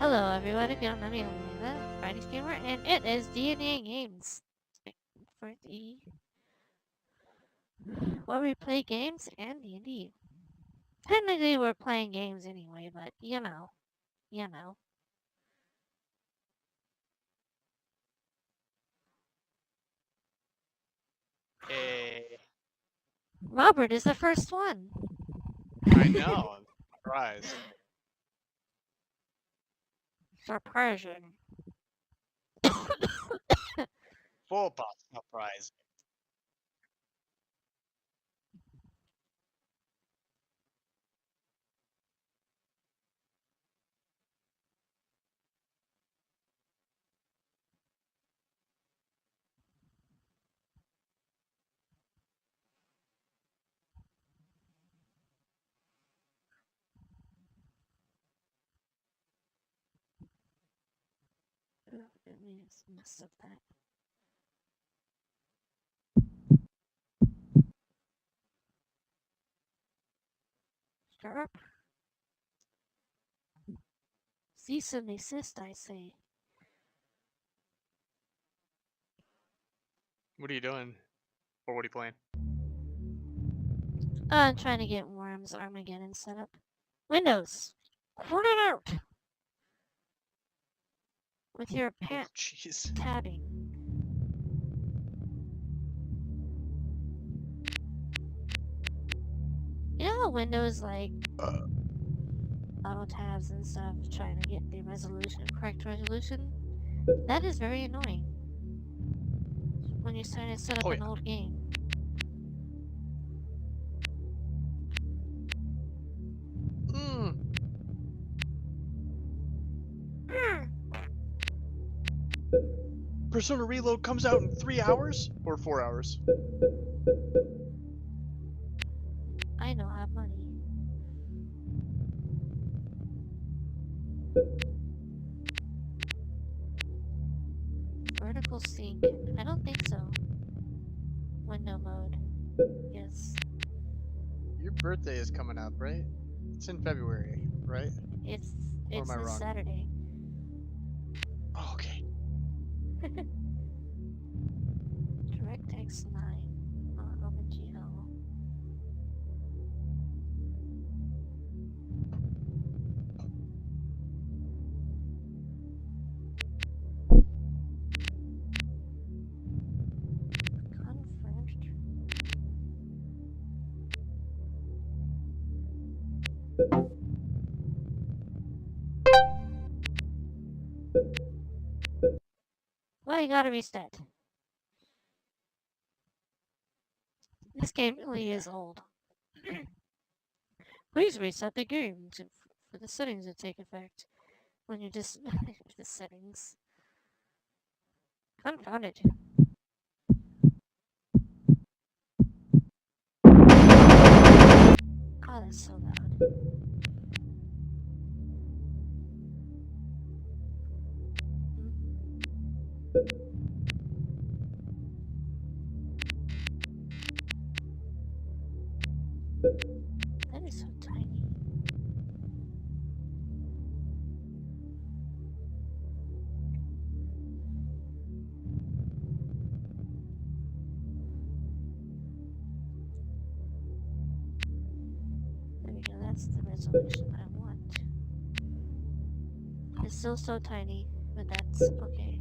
Hello everyone, if you don't know me, I'm Friday's Gamer, and it is D&D Games. For the... where we play games and D&D. Technically we're playing games anyway, but you know. Hey, Robert is the first one. I know. I'm surprised. Surprising. Full pop surprise. Let me just mess up that. Sharp. Cease and desist, I say. What are you doing? Or what are you playing? I'm trying to get Worms Armageddon set up. Windows. Put it out! With your Oh, jeez. tabbing. You know how Windows like auto tabs and stuff trying to get the correct resolution? That is very annoying when you're trying to set up Oh, an yeah. old game. Mm. Persona Reload comes out in 3 hours? Or 4 hours? I don't have money. Vertical sync. I don't think so. Window mode. Yes. Your birthday is coming up, right? It's in February, right? It's Or am I this wrong? Saturday. Oh, okay. DirectX 9 on OpenGL. Confirmed. Well, you gotta reset. This game really is old. Please reset the game for the settings to take effect. When you just the settings. Confound it. Oh, that's so loud. That is so tiny. There we go, that's the resolution I want. It's still so tiny, but that's okay.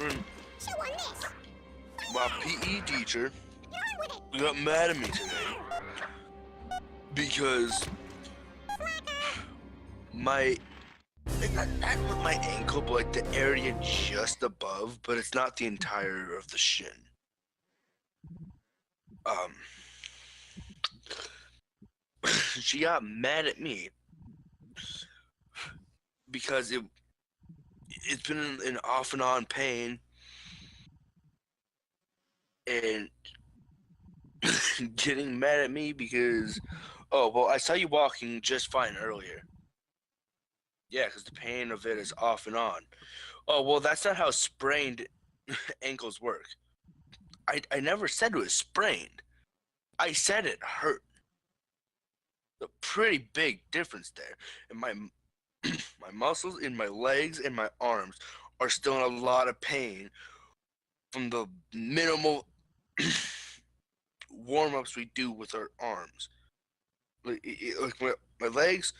And Chew on this. my PE teacher Get on with it. got mad at me today because my not with my ankle, but like the area just above, but it's not the entire of the shin. She got mad at me because it's been an off and on pain, and getting mad at me because, oh well, I saw you walking just fine earlier. Yeah, because the pain of it is off and on. Oh well, that's not how sprained ankles work. I never said it was sprained. I said it hurt. A pretty big difference there. And my my muscles in my legs and my arms are still in a lot of pain from the minimal warm-ups we do with our arms. Like my legs,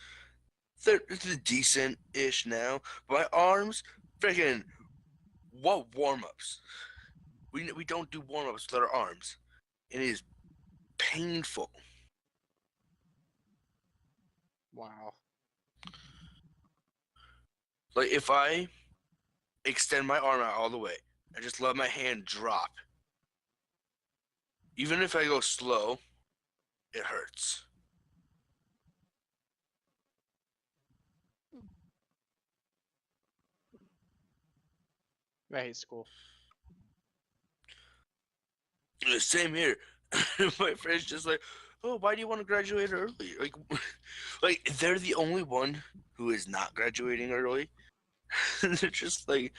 they're decent-ish now. But my arms, freaking, what warm-ups? We don't do warm-ups with our arms. It is painful. Wow. Like if I extend my arm out all the way and just let my hand drop, even if I go slow, it hurts. I hate school. Same here. My friend's just like, oh, why do you want to graduate early? Like they're the only one who is not graduating early. They're just like,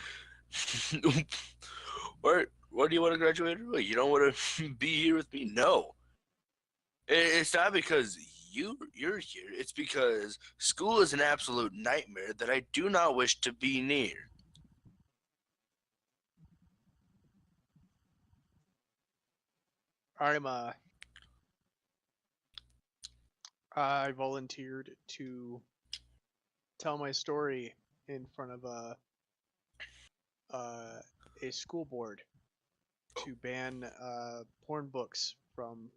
why do you want to graduate early? You don't want to be here with me? No. It's not because you're here. It's because school is an absolute nightmare that I do not wish to be near. I'm I volunteered to tell my story in front of a school board to ban porn books from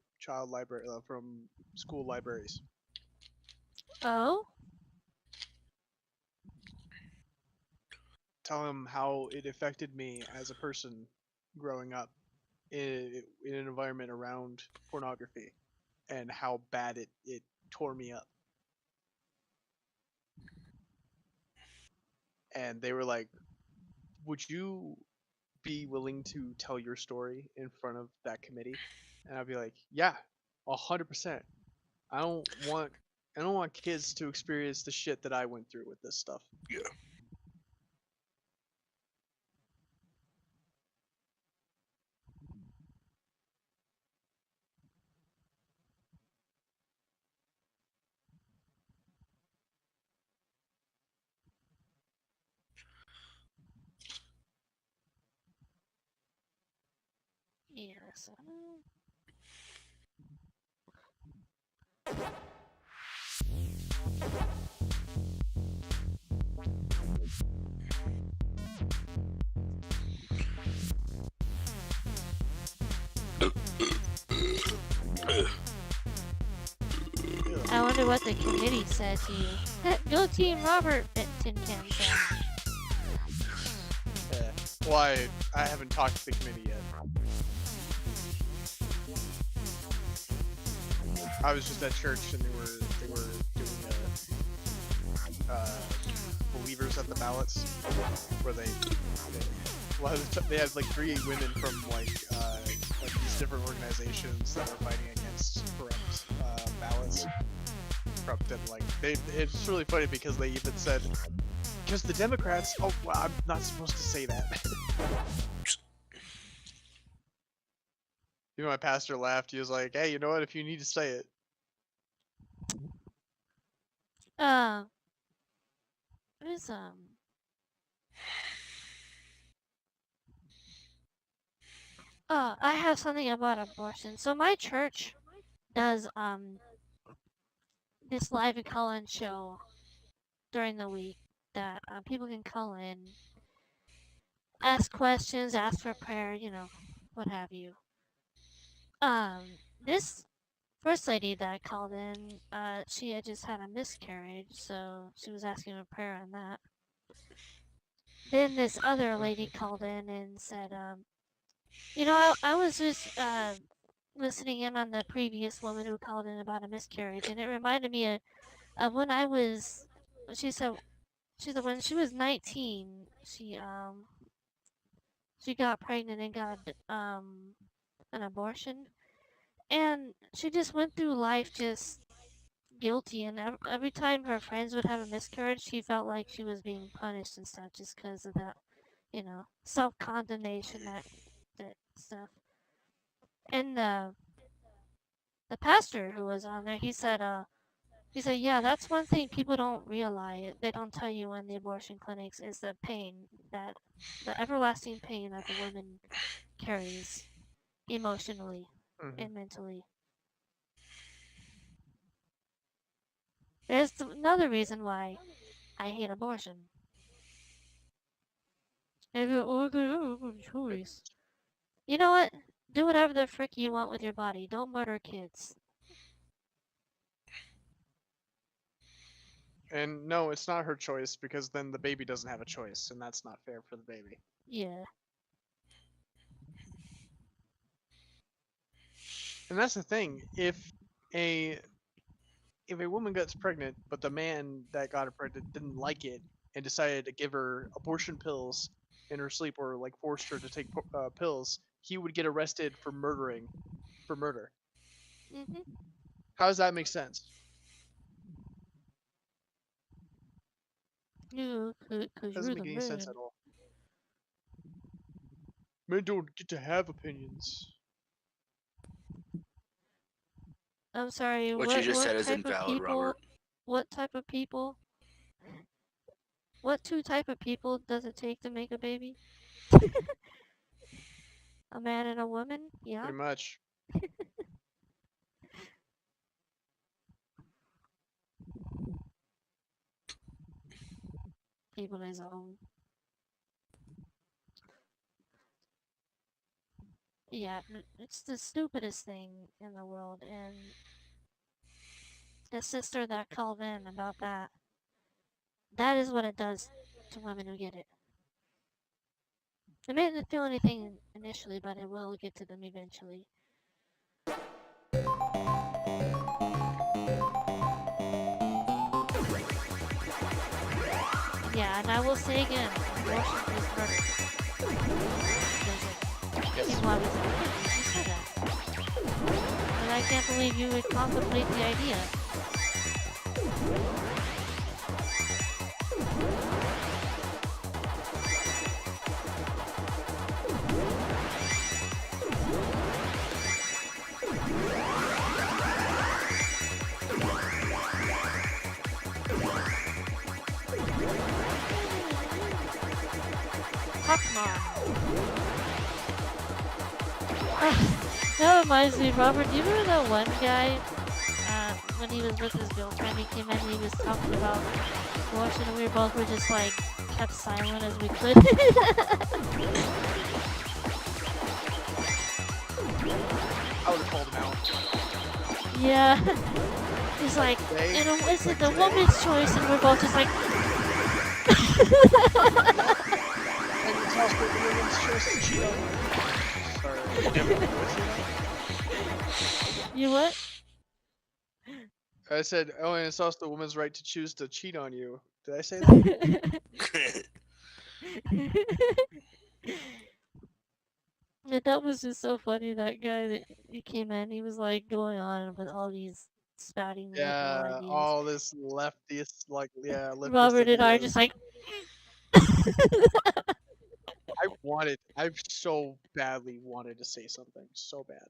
from school libraries. Oh? Tell them how it affected me as a person growing up in an environment around pornography and how bad it tore me up. And they were like, would you be willing to tell your story in front of that committee? And I'd be like, yeah, 100%. I don't want I don't want kids to experience the shit that I went through with this stuff. Yeah. Yes. I wonder what the committee said to you. Go Team Robert, Tin Can said. Yeah. Well, I haven't talked to the committee yet. I was just at church and they were doing believers at the ballots where they had like 3 women from like these different organizations that were fighting against corrupt ballots. Corrupt and like it's really funny because they even said because the Democrats. Oh, well, I'm not supposed to say that. Even my pastor laughed. He was like, "Hey, you know what? If you need to say it." It was I have something about abortion. So my church does this live call-in show during the week that people can call in ask questions, ask for prayer, what have you. This first lady that called in, she had just had a miscarriage, so she was asking for prayer on that. Then this other lady called in and said, I was just listening in on the previous woman who called in about a miscarriage, and it reminded me of when I was. She said when she was 19, she got pregnant and got an abortion, and she just went through life just guilty. And every time her friends would have a miscarriage, she felt like she was being punished and stuff just because of that, self condemnation, that stuff. And the pastor who was on there, he said, yeah, that's one thing people don't realize. They don't tell you in the abortion clinics is the pain, that the everlasting pain that the woman carries emotionally Mhm. and mentally. There's another reason why I hate abortion. If it were a choice. You know what? Do whatever the frick you want with your body. Don't murder kids. And no, it's not her choice because then the baby doesn't have a choice, and that's not fair for the baby. Yeah. And that's the thing. A if a woman gets pregnant, but the man that got her pregnant didn't like it and decided to give her abortion pills in her sleep or like forced her to take pills, he would get arrested for murder. Mhm. How does that make sense? You, cause Doesn't you're the make any sense man. at all. Men don't get to have opinions. I'm sorry. What you just What said is type of invalid, Robert. people? What type of people? What two type of people does it take to make a baby? A man and a woman? Yeah. Pretty much. People his own. Yeah, it's the stupidest thing in the world. And the sister that called in about that, that is what it does to women who get it. It may not feel anything initially, but it will get to them eventually. Yeah, and I will say again, abortion is murder. Because Yes. people always say, "Oh, you said that." And I can't believe you would contemplate the idea. Hakmar. That reminds me, Robert, do you remember that one guy, when he was with his girlfriend, he came in and he was talking about abortion, and we both were just like, kept silent as we could. I would have called him out. Yeah. He's like, Today, is it the today. woman's choice? And we're both just like, And it's also the woman's choice to cheat on you. Sorry. Did you have a voice? you what? I said, oh, and it's also the woman's right to choose to cheat on you. Did I say that? And that was just so funny. That guy that he came in, he was like going on with all these spouting liberal Yeah, ideas. all this leftist, like, yeah, leftist Robert and I are ideas. just like, I so badly wanted to say something, so bad.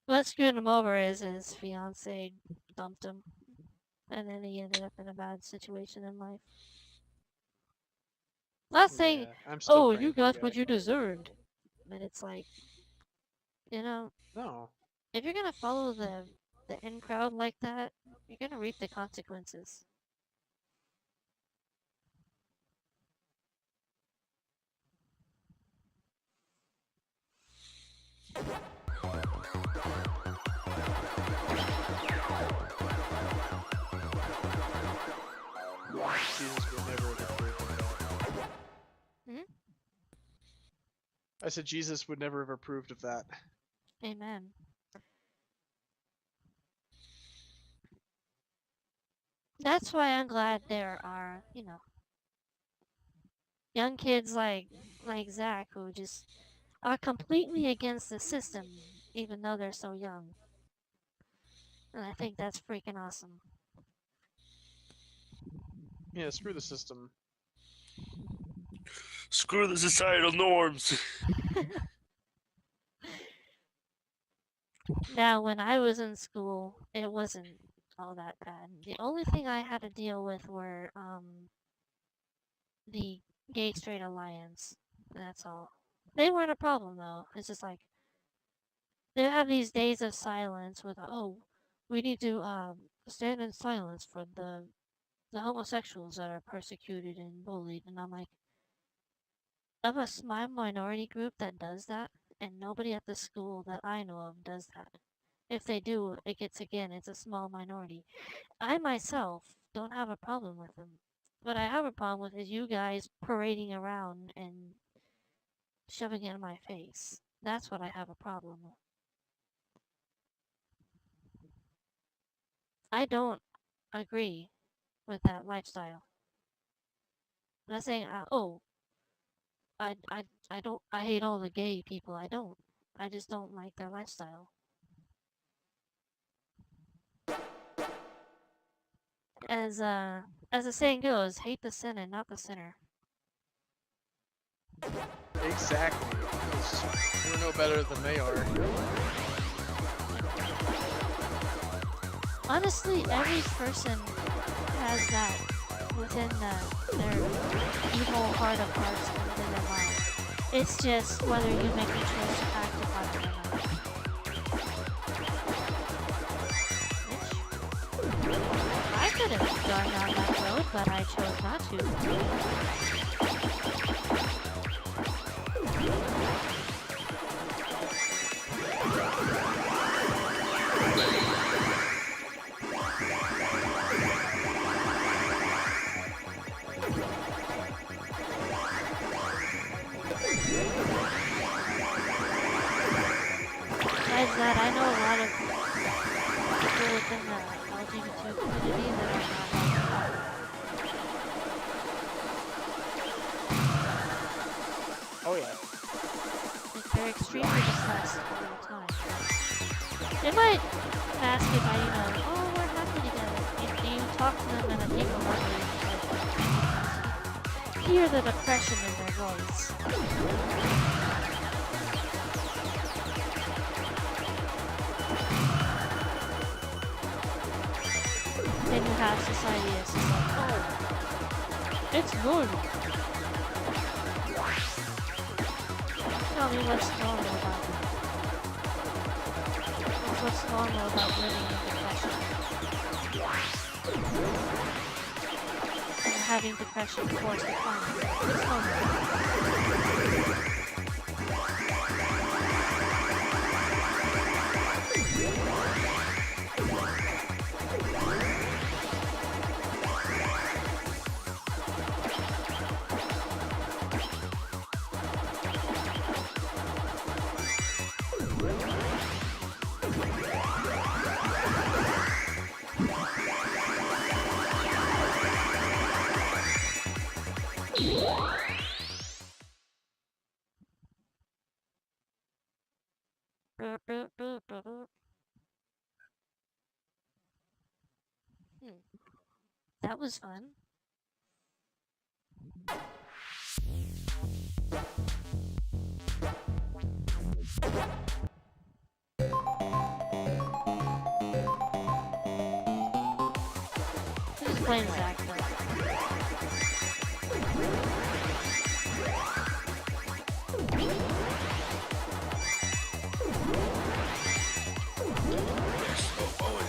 what screwed him over is his fiance dumped him, and then he ended up in a bad situation in life. Not saying, Yeah, I'm still oh, praying you for the got guy. what you deserved, but it's like, you know, No. if you're gonna follow the in crowd like that, you're gonna reap the consequences. Jesus would never have approved of that. Hmm? I said Jesus would never have approved of that. Amen. That's why I'm glad there are, young kids like Zach who just are completely against the system, even though they're so young. And I think that's freaking awesome. Yeah, screw the system. Screw the societal norms. Now, when I was in school, it wasn't all that bad. The only thing I had to deal with were the gay straight alliance. That's all. They weren't a problem though. It's just like they have these days of silence with we need to stand in silence for the homosexuals that are persecuted and bullied, and I'm like, of a small minority group that does that, and nobody at the school that I know of does that. If they do, it's a small minority. I myself don't have a problem with them. What I have a problem with is you guys parading around and shoving it in my face. That's what I have a problem with. I don't agree with that lifestyle. I'm not saying, I hate all the gay people. I don't. I just don't like their lifestyle. As the saying goes, hate the sin and not the sinner. Exactly. We're no better than they are. Honestly, every person has that within their evil heart of hearts and within their mind. It's just whether you make the choice to act upon it or not. Which, I could have gone down that road, but I chose not to. Besides that, I know a lot of people within the LGBT community that are not like Oh yeah. like they're extremely depressed all the time. They might ask if we're happy together. If you talk to them in a deeper level, you can hear the depression in their voice. Then you have society that's just like, it's normal. Tell me what's normal about it. What's normal about living in depression? And having depression forced upon you. What's normal? That was fun. Just plain Zach though. Oh,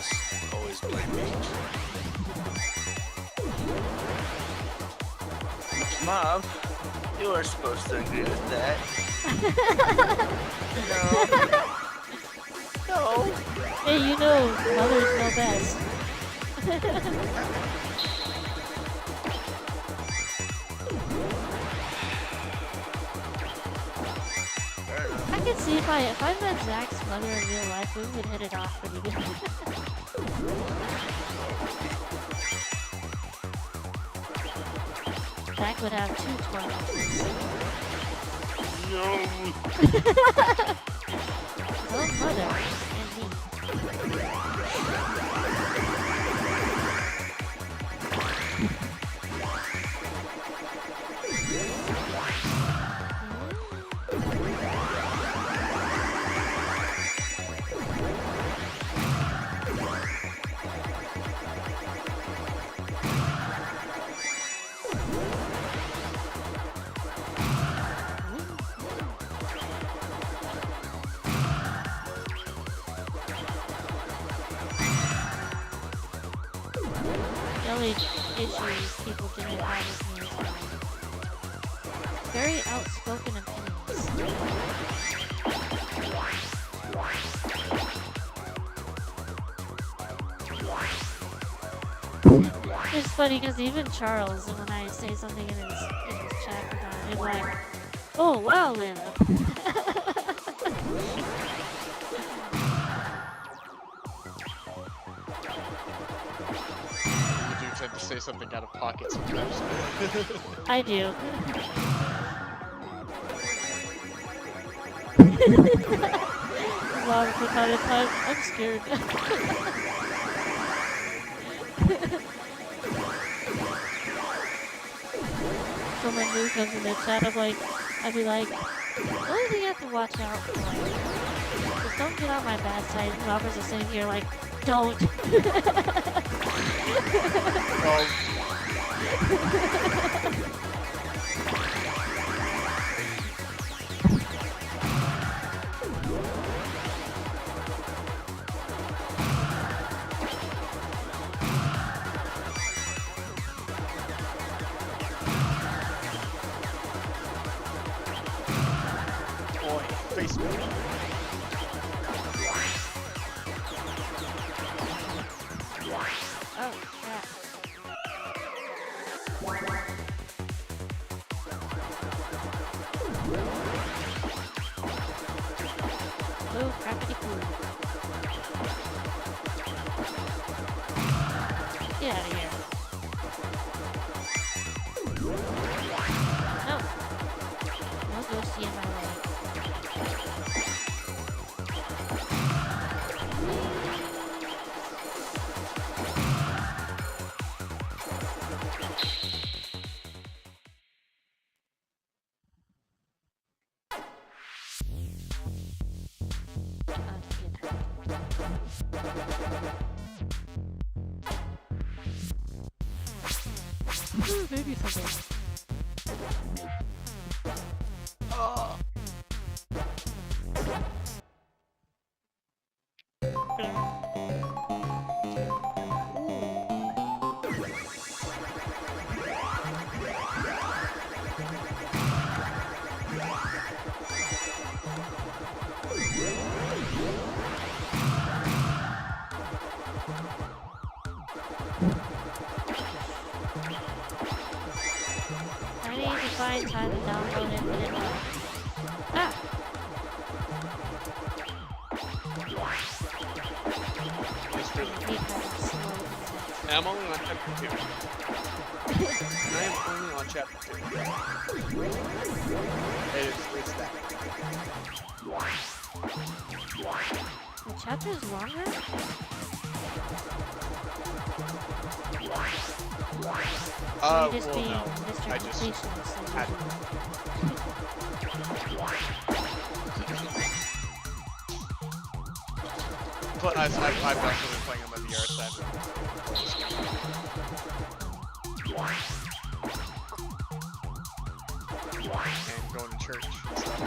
Mom, you were supposed to agree with that. No. No. Hey, you know, mothers know best. I can see if I met Zach's mother in real life, we would hit it off pretty good. Zach would have 2 tormentors. No. Both mother and me. The only issues people didn't have with me is very outspoken opinions. It's funny because even Charles, when I say something in his chat about it, he's like, "Oh well then." You do tend to say something out of pocket sometimes. I do. Long for kind of time, I'm scared. Someone new comes in the chat, I'd be like, the only thing you have to watch out for is don't get on my bad side. And Robert's just sitting here like, don't. Well, boy, Facebook. Oh, crap. Oh, crappity cool. Get out of here. No. No ghosty in my way. Ooh, maybe something. Oh. I need to find time to download it, but it's ah! It's really Keep having slow I'm only on chapter 2. I am only on chapter 2. It's that. The chapter's longer? Or you just Well, being no. Mr. I just Completionist had- But I've also been playing on my VR side. And going to church and stuff.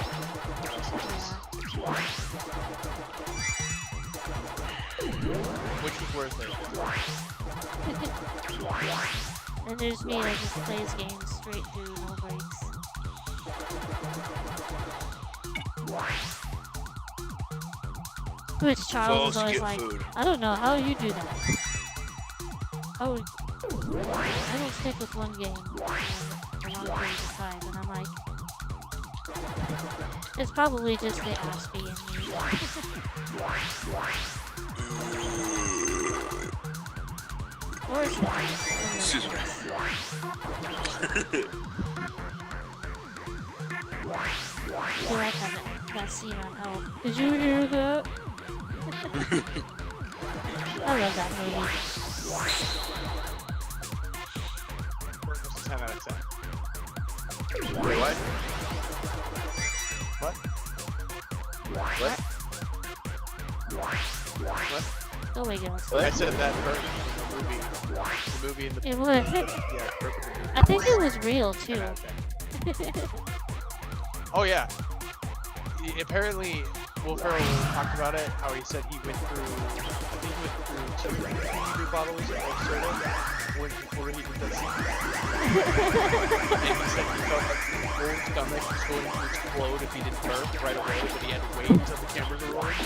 Which was worth it. And there's me that just plays games straight through, no breaks. Which Charles Falls is to always get like, food. I don't know how you do that. Oh, I don't stick with one game for a long period of time, and I'm like, it's probably just the Aspie in me. Or it's Excuse me. I feel like that scene on Help. Did you hear that? I love that movie. Worthless 10 out of 10. Wait, what? What? What? What? Oh my god. What? I said that Burke in the movie. The movie in the It was. yeah, Burke in the movie. I think it was real 10 too. out of 10. Oh yeah. Apparently, Will Ferrell talked about it. How he said he went through, I think he went through 2 beer bottles of soda before he did that scene. And he said he felt like his whole stomach was going to explode if he didn't burp right away, but he had to wait until the cameras were rolling.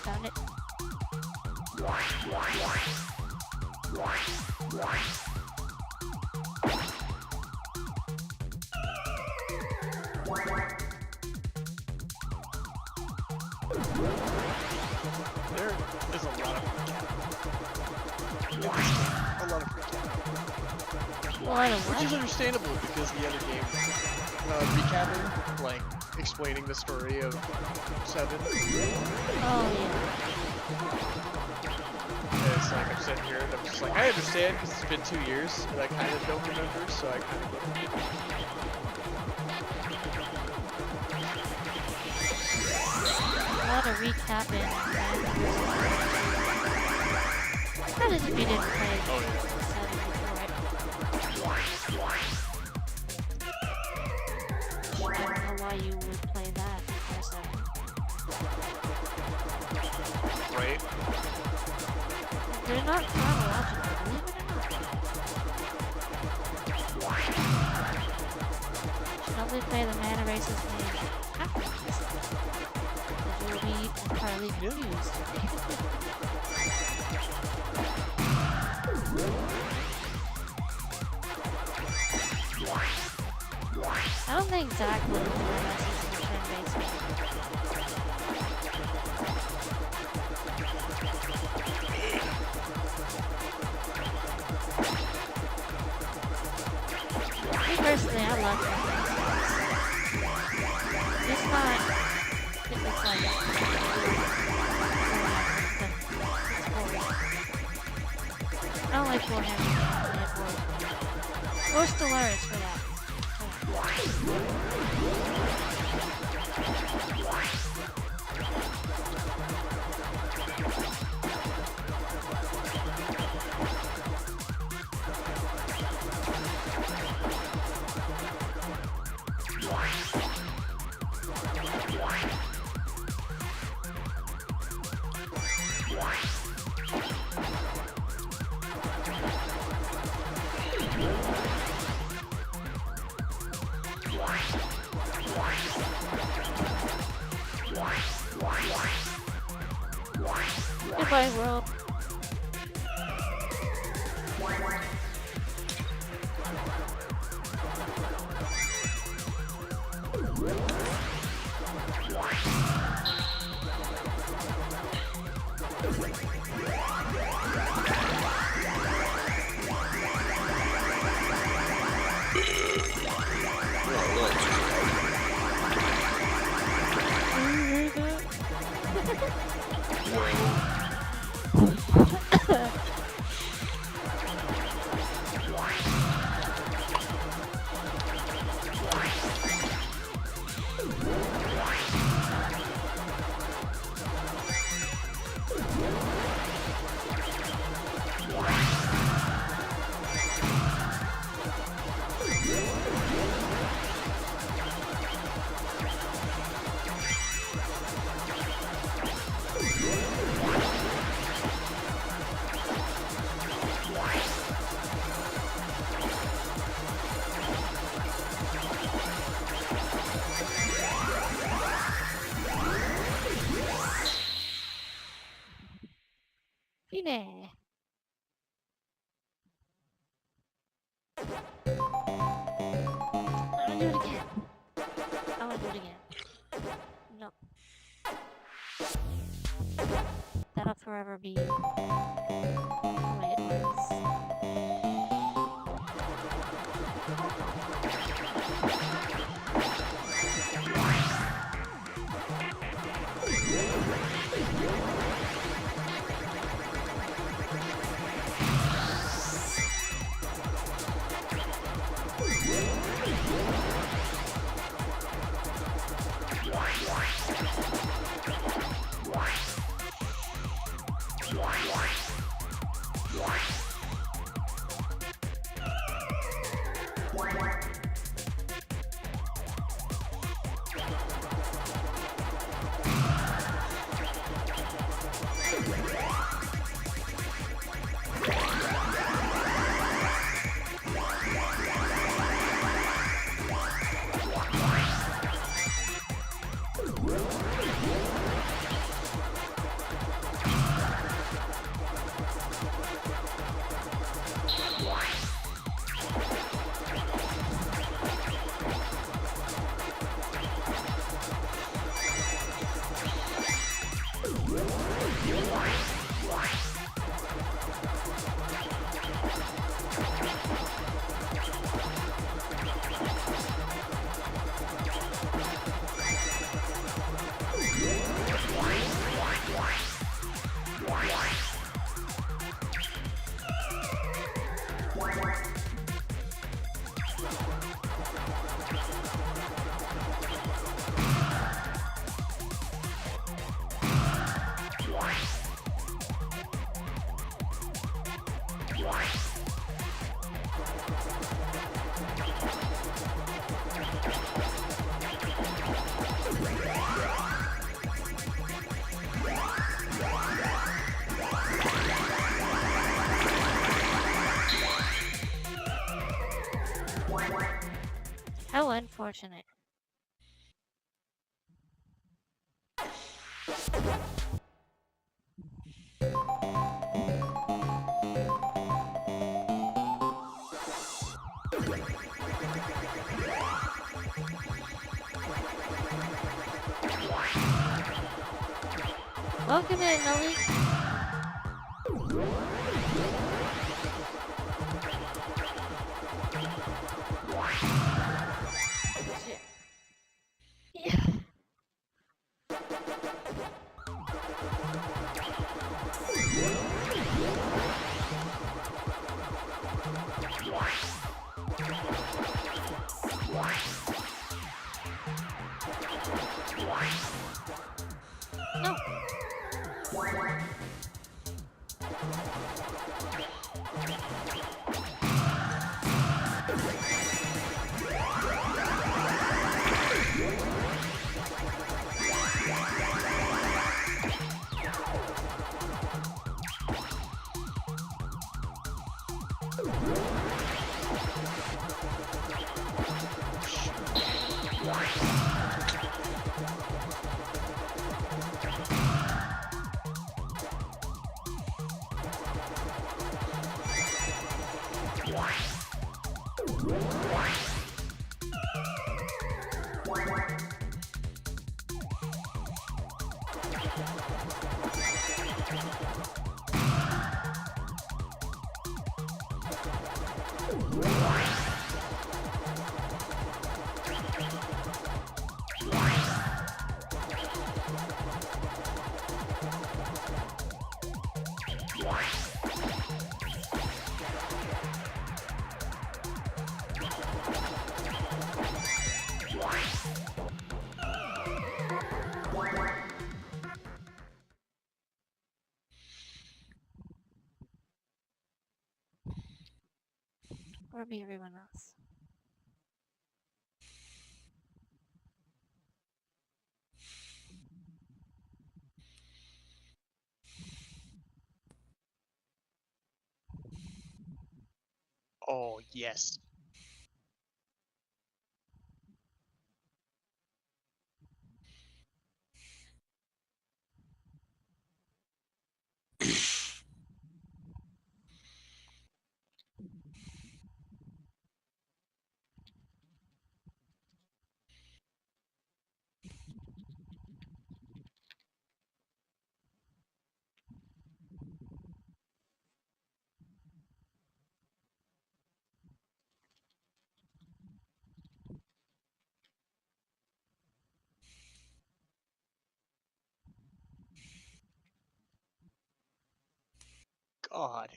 Found it. There is a lot of recap. A lot of recap. Well, I don't Which is know. understandable because the other game, recapping, like, explaining the story of 7. Oh, yeah. And it's like, I'm sitting here and I'm just like, I understand because it's been 2 years and I kind of don't remember, so I kind of get it. A lot of recapping. That is if you didn't play Oh, yeah. 7 before, right? I don't know why you would play that before 7. Right? They're not chronological, believe it or not. You should only play the mana races game afterwards. Because you will be entirely confused. I don't think Zach would have been turn-based. Me personally, I love him. It's not if it's like I don't like Warhammer. Or Stellaris for that. Goodbye, world. Fine. I'm gonna do it again. I'm gonna do it again. No. That'll forever be the way it was. How unfortunate. Welcome in, Ellie. Shit. Yeah. No. Or be everyone else. Oh, yes. God.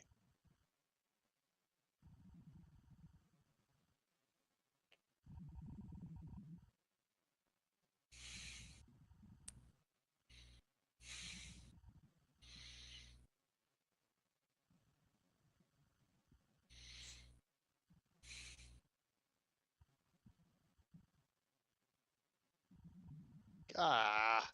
Ah.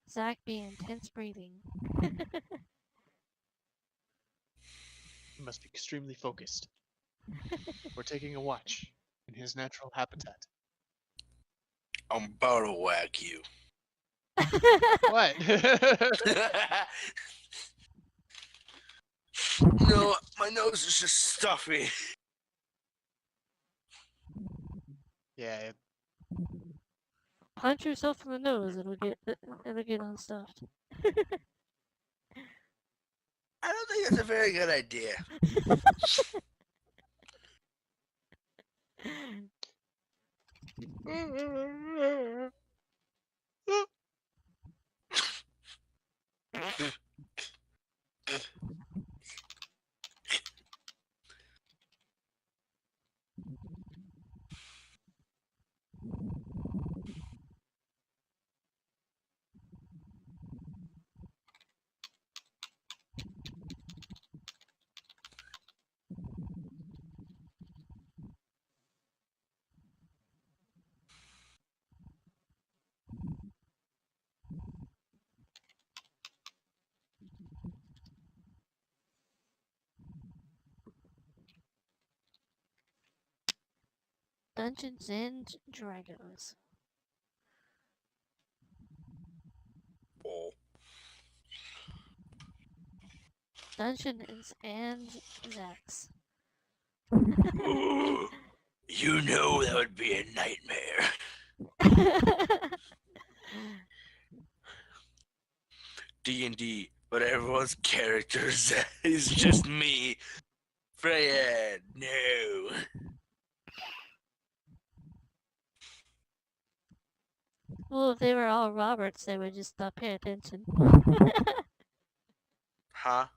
Zach be intense breathing. He must be extremely focused. We're taking a watch in his natural habitat. I'm about to whack you. What? No, my nose is just stuffy. Yeah, Punch yourself in the nose, it'll get unstuffed. I don't think that's a very good idea. Dungeons and Dragons. Oh. Dungeons and Zax. You know that would be a nightmare. D&D, but everyone's characters is just me. Freya, no. Well, if they were all Roberts, they would just stop paying attention. Huh?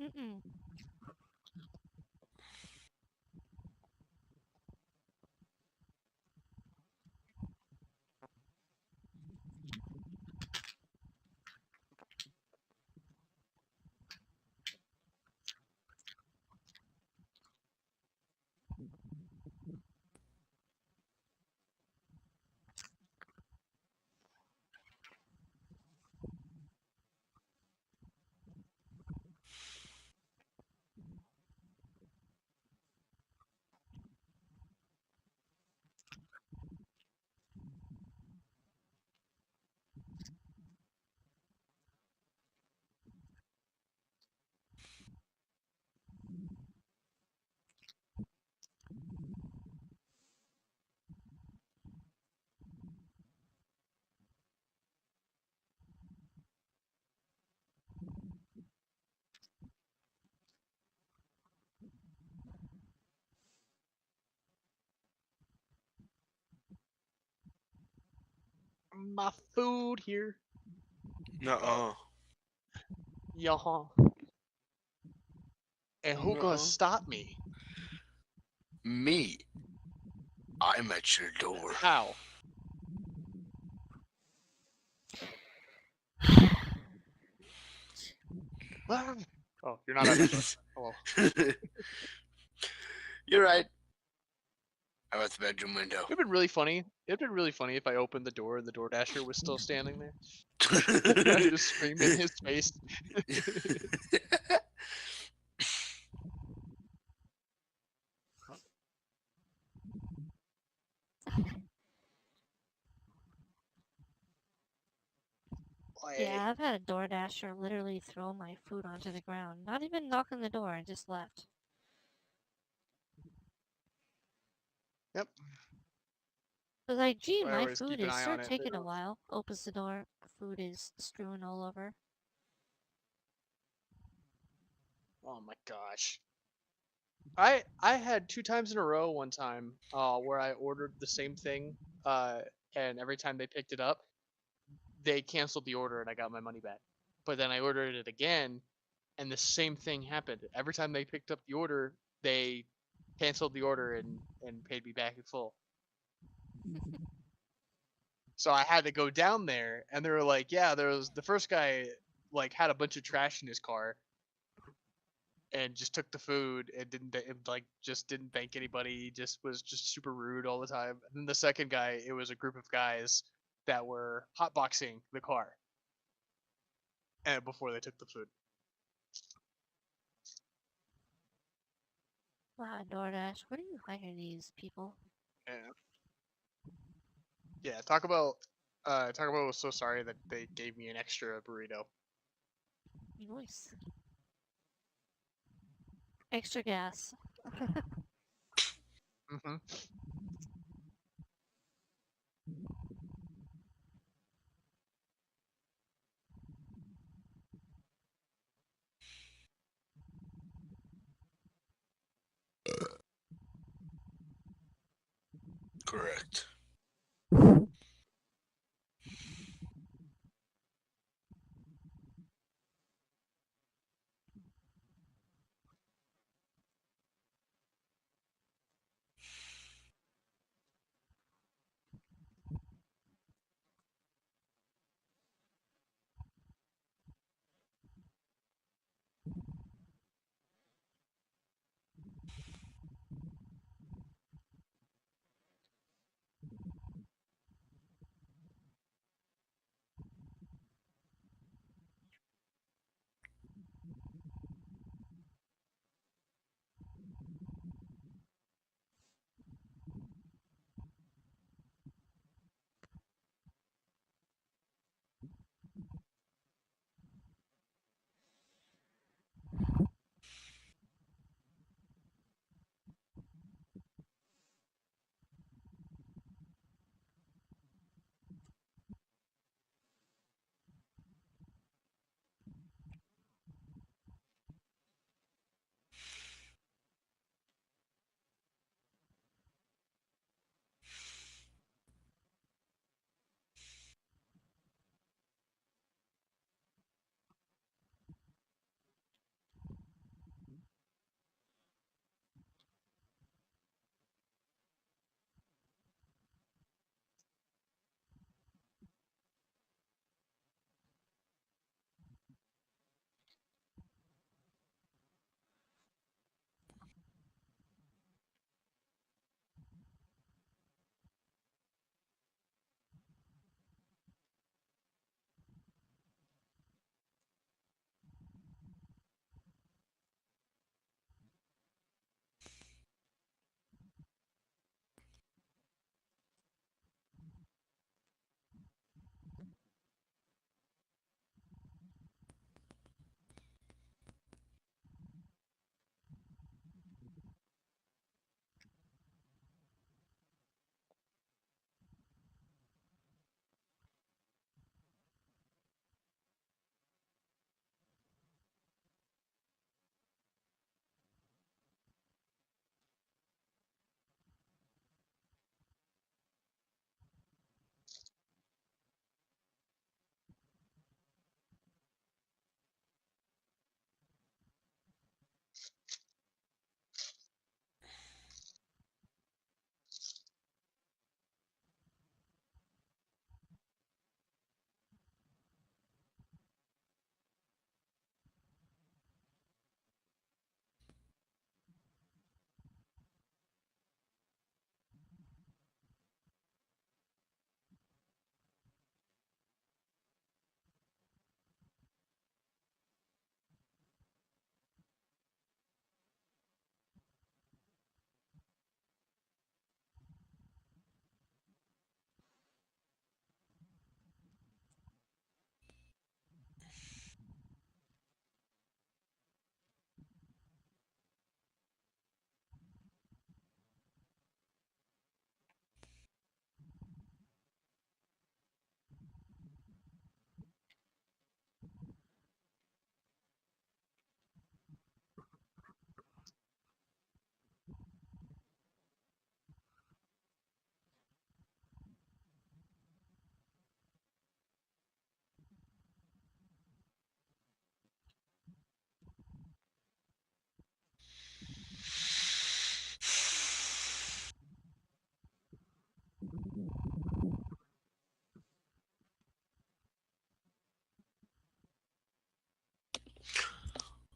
Mm-mm. My food here. Nuh-uh. Yaha. And who Nuh-uh. gonna stop me? Me. I'm at your door. How? Ah. Oh, you're not at my door. Hello. You're right. I'm at the bedroom window. It'd been really funny. It'd been really funny if I opened the door and the DoorDasher was still standing there. I just screamed in his face. Yeah, I've had a DoorDasher literally throw my food onto the ground. Not even knock on the door, and just left. Yep. I was like, gee, I my always food keep an is eye sure on it. taking a while. Opens the door, food is strewn all over. Oh my gosh. I had 2 times in a row one time where I ordered the same thing and every time they picked it up they canceled the order and I got my money back. But then I ordered it again and the same thing happened. Every time they picked up the order, they canceled the order and paid me back in full. So I had to go down there and they were like, yeah, there was the first guy like had a bunch of trash in his car and just took the food and just didn't thank anybody. He just was just super rude all the time. And then the second guy, it was a group of guys that were hotboxing the car and before they took the food. Wow, DoorDash, where do you hire these people? Yeah. Yeah, talk about was so sorry that they gave me an extra burrito. Nice. Extra gas. Mm-hmm. Correct.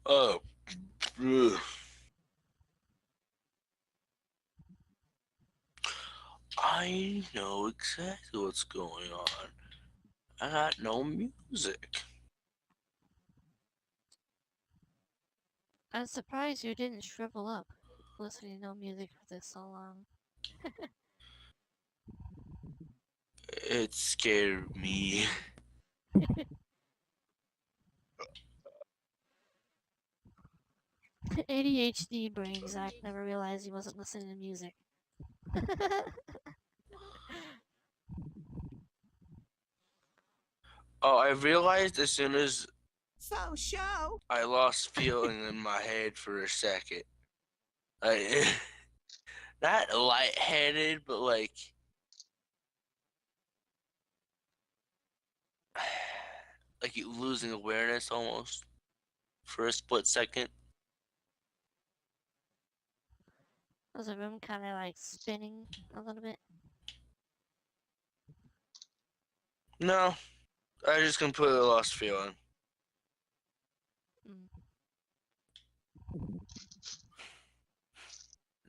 Oh, ugh. I know exactly what's going on. I got no music. I'm surprised you didn't shrivel up listening to no music for this so long. It scared me. ADHD brain Zach never realized he wasn't listening to music. Oh, I realized as soon as So show. I lost feeling in my head for a second. I, not lightheaded, but like you losing awareness almost for a split second. Was the room kind of like spinning a little bit? No, I just completely lost feeling. Mm.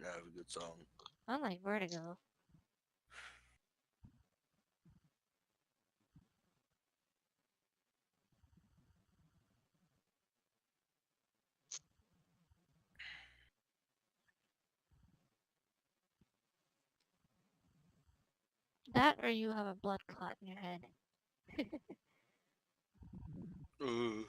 That was a good song. I'm like vertigo. That or you have a blood clot in your head. Ugh.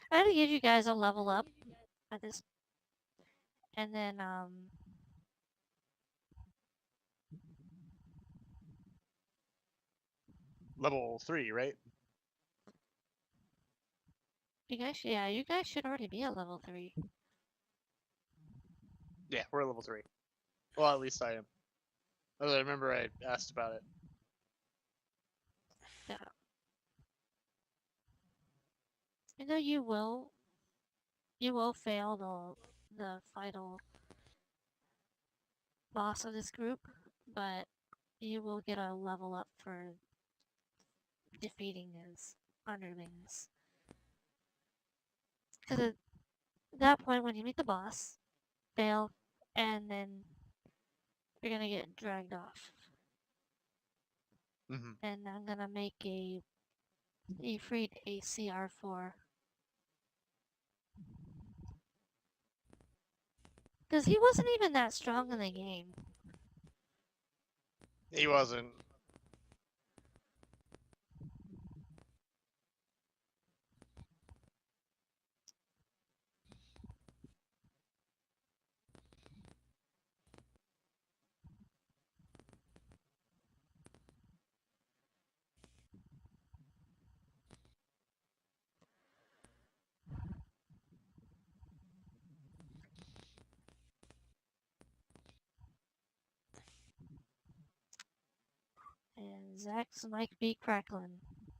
I had to give you guys a level up at this, and then Level 3, right? you guys should already be at level 3. Yeah, we're at level 3. Well, at least I am. Although I remember I asked about it. Yeah. You know you will fail the final boss of this group, but you will get a level up for defeating his underlings. Because at that point, when you meet the boss, fail, and then you're gonna get dragged off. Mm-hmm. And I'm gonna make a Ifrit a CR4. Because he wasn't even that strong in the game. He wasn't. And Zach's might be crackling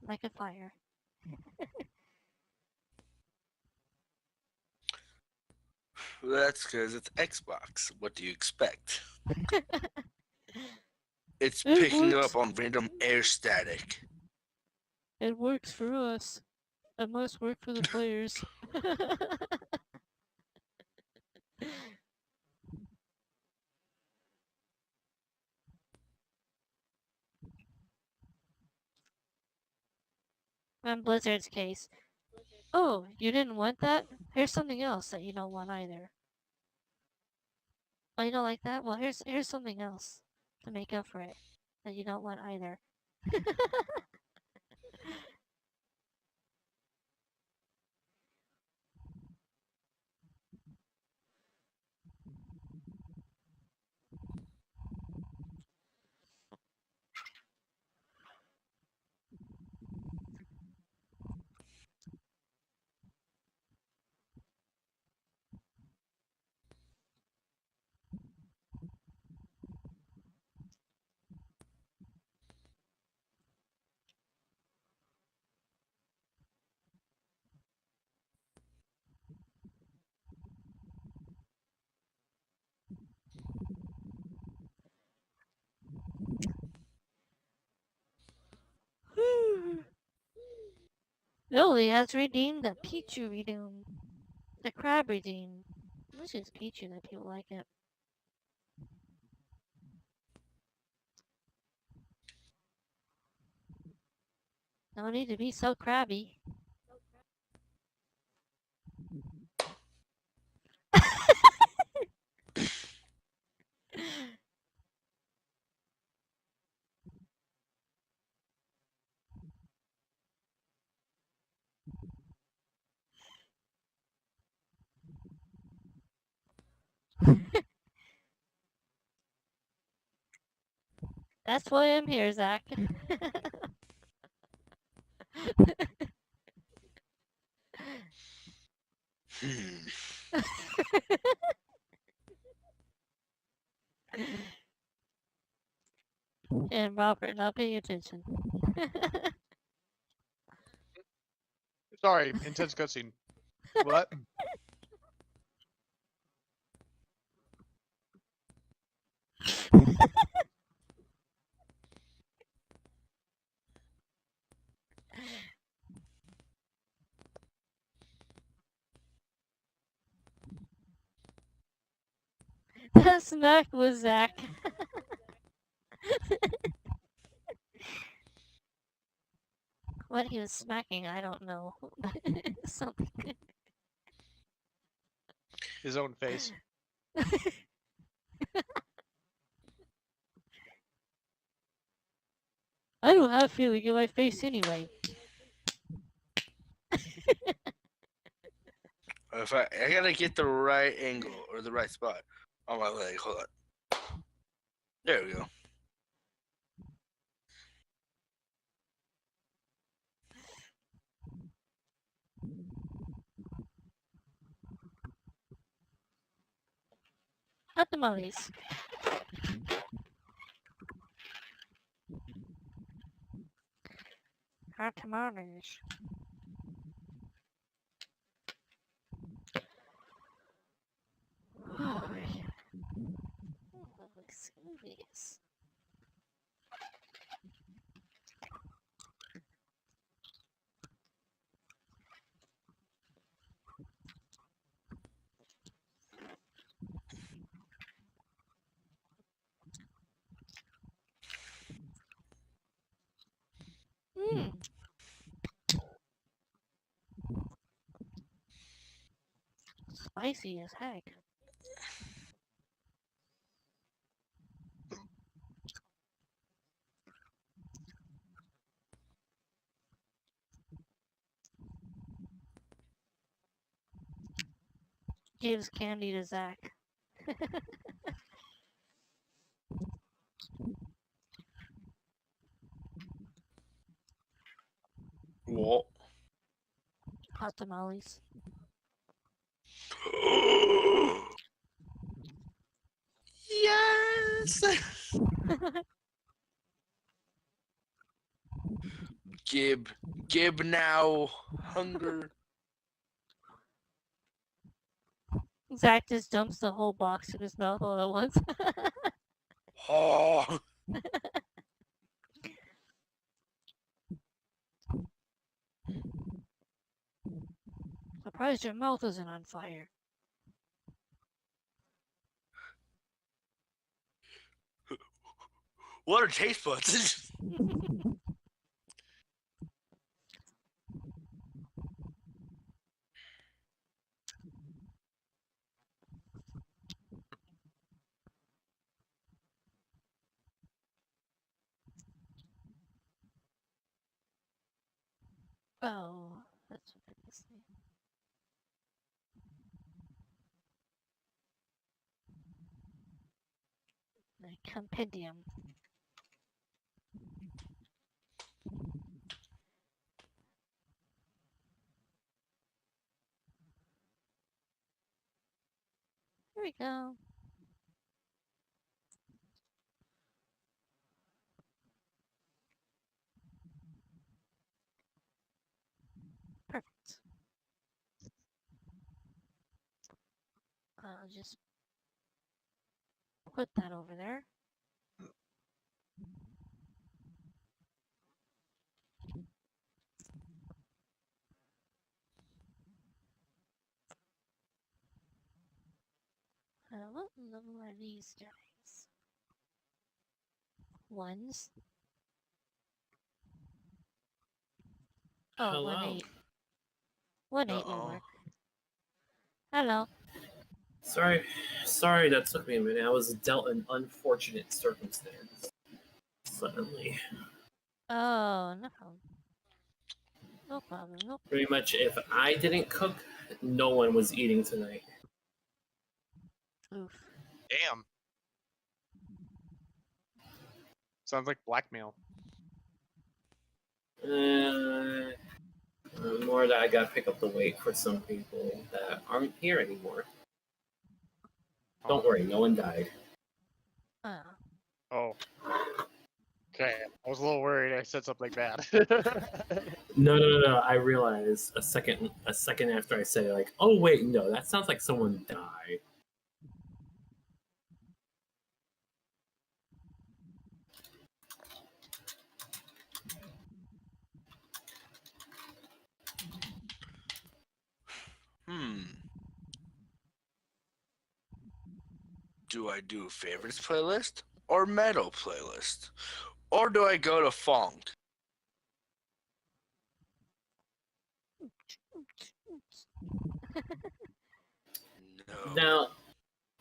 like a fire. That's because it's Xbox. What do you expect? It's It picking works. up on random air static. It works for us. I must work for the players. In Blizzard's case. Oh, you didn't want that? Here's something else that you don't want either. Oh, you don't like that? Well, here's something else to make up for it that you don't want either. Billy has redeemed the Pichu redeem. The crab redeem. Which is Pichu that people like it. No need to be so crabby. That's why I'm here, Zach. And Robert, not paying attention. Sorry, intense cutscene. What? That smack was Zach. What he was smacking, I don't know. Something. His own face. I don't have feeling in my face anyway. If I gotta get the right angle or the right spot on my leg. Hold on. There we go. Hot tamales. Hot tamales. Oh, serious. Mm. Spicy as heck. Gives candy to Zach. What? Hot tamales. Yes. Gib now. Hunger. Zach just dumps the whole box in his mouth all at once. Oh. surprised your mouth isn't on fire. What are taste buds? Oh, that's what it is. The compendium. Here we go. Perfect. I'll just put that over there. What level are these guys? Ones? Oh, Hello. 1-8. 1-8 will Uh-oh. work. Hello. Sorry that took me a minute. I was dealt an unfortunate circumstance. Suddenly. Oh, no problem. No problem. No. Pretty much, if I didn't cook, no one was eating tonight. Oof. Damn. Sounds like blackmail. More that I gotta pick up the weight for some people that aren't here anymore. Don't worry, no one died. Oh. Okay. I was a little worried I said something bad. No. I realized a second after I said it, like, oh wait, no, that sounds like someone died. Do I do favorites playlist or metal playlist? Or do I go to funk? No. Now,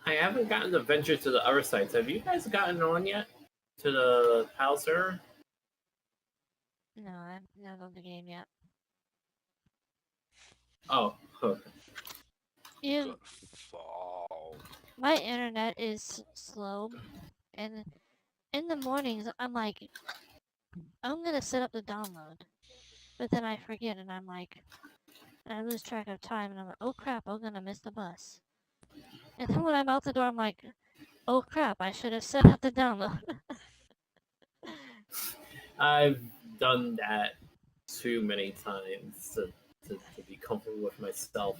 I haven't gotten to venture to the other sites. Have you guys gotten on yet? To the PAL server? No, I'm not on the game yet. Oh, okay. You, Good fall. my internet is slow, and in the mornings I'm like, I'm gonna set up the download, but then I forget, and I'm like, and I lose track of time, and I'm like, oh crap, I'm gonna miss the bus. And then when I'm out the door, I'm like, oh crap, I should have set up the download. I've done that too many times to be comfortable with myself.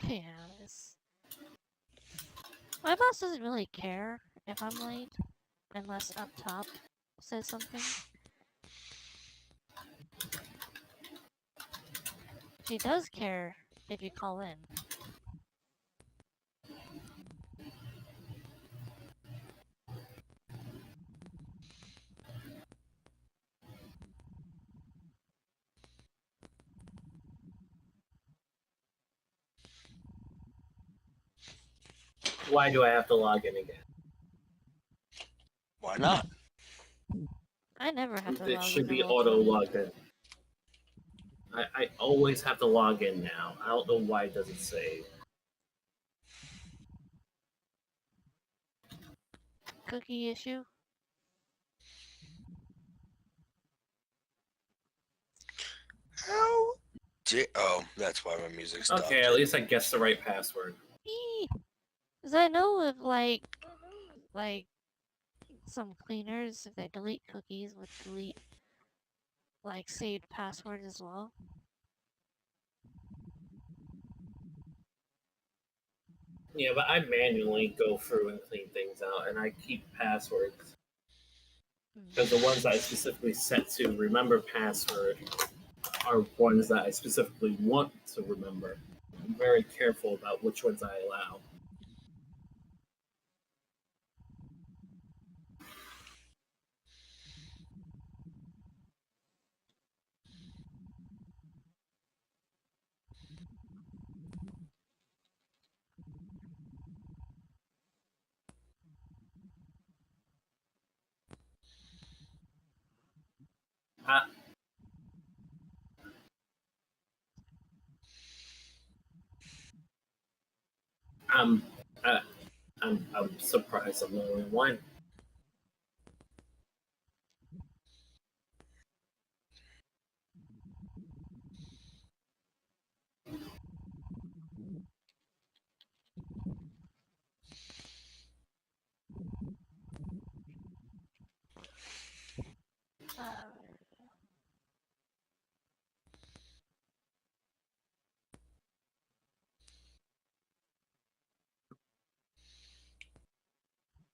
Yeah, my boss doesn't really care if I'm late, unless up top says something. She does care if you call in. Why do I have to log in again? Why not? I never have to It log should into be Roll20. auto logged in. I always have to log in now. I don't know why it doesn't save. Cookie issue? How? Oh, that's why my music stopped. Okay, at least I guessed the right password. Because I know of like some cleaners, if they delete cookies, would delete like saved passwords as well. Yeah, but I manually go through and clean things out, and I keep passwords because the ones that I specifically set to remember password are ones that I specifically want to remember. I'm very careful about which ones I allow. I, I'm, I, I'm surprised I'm the only one.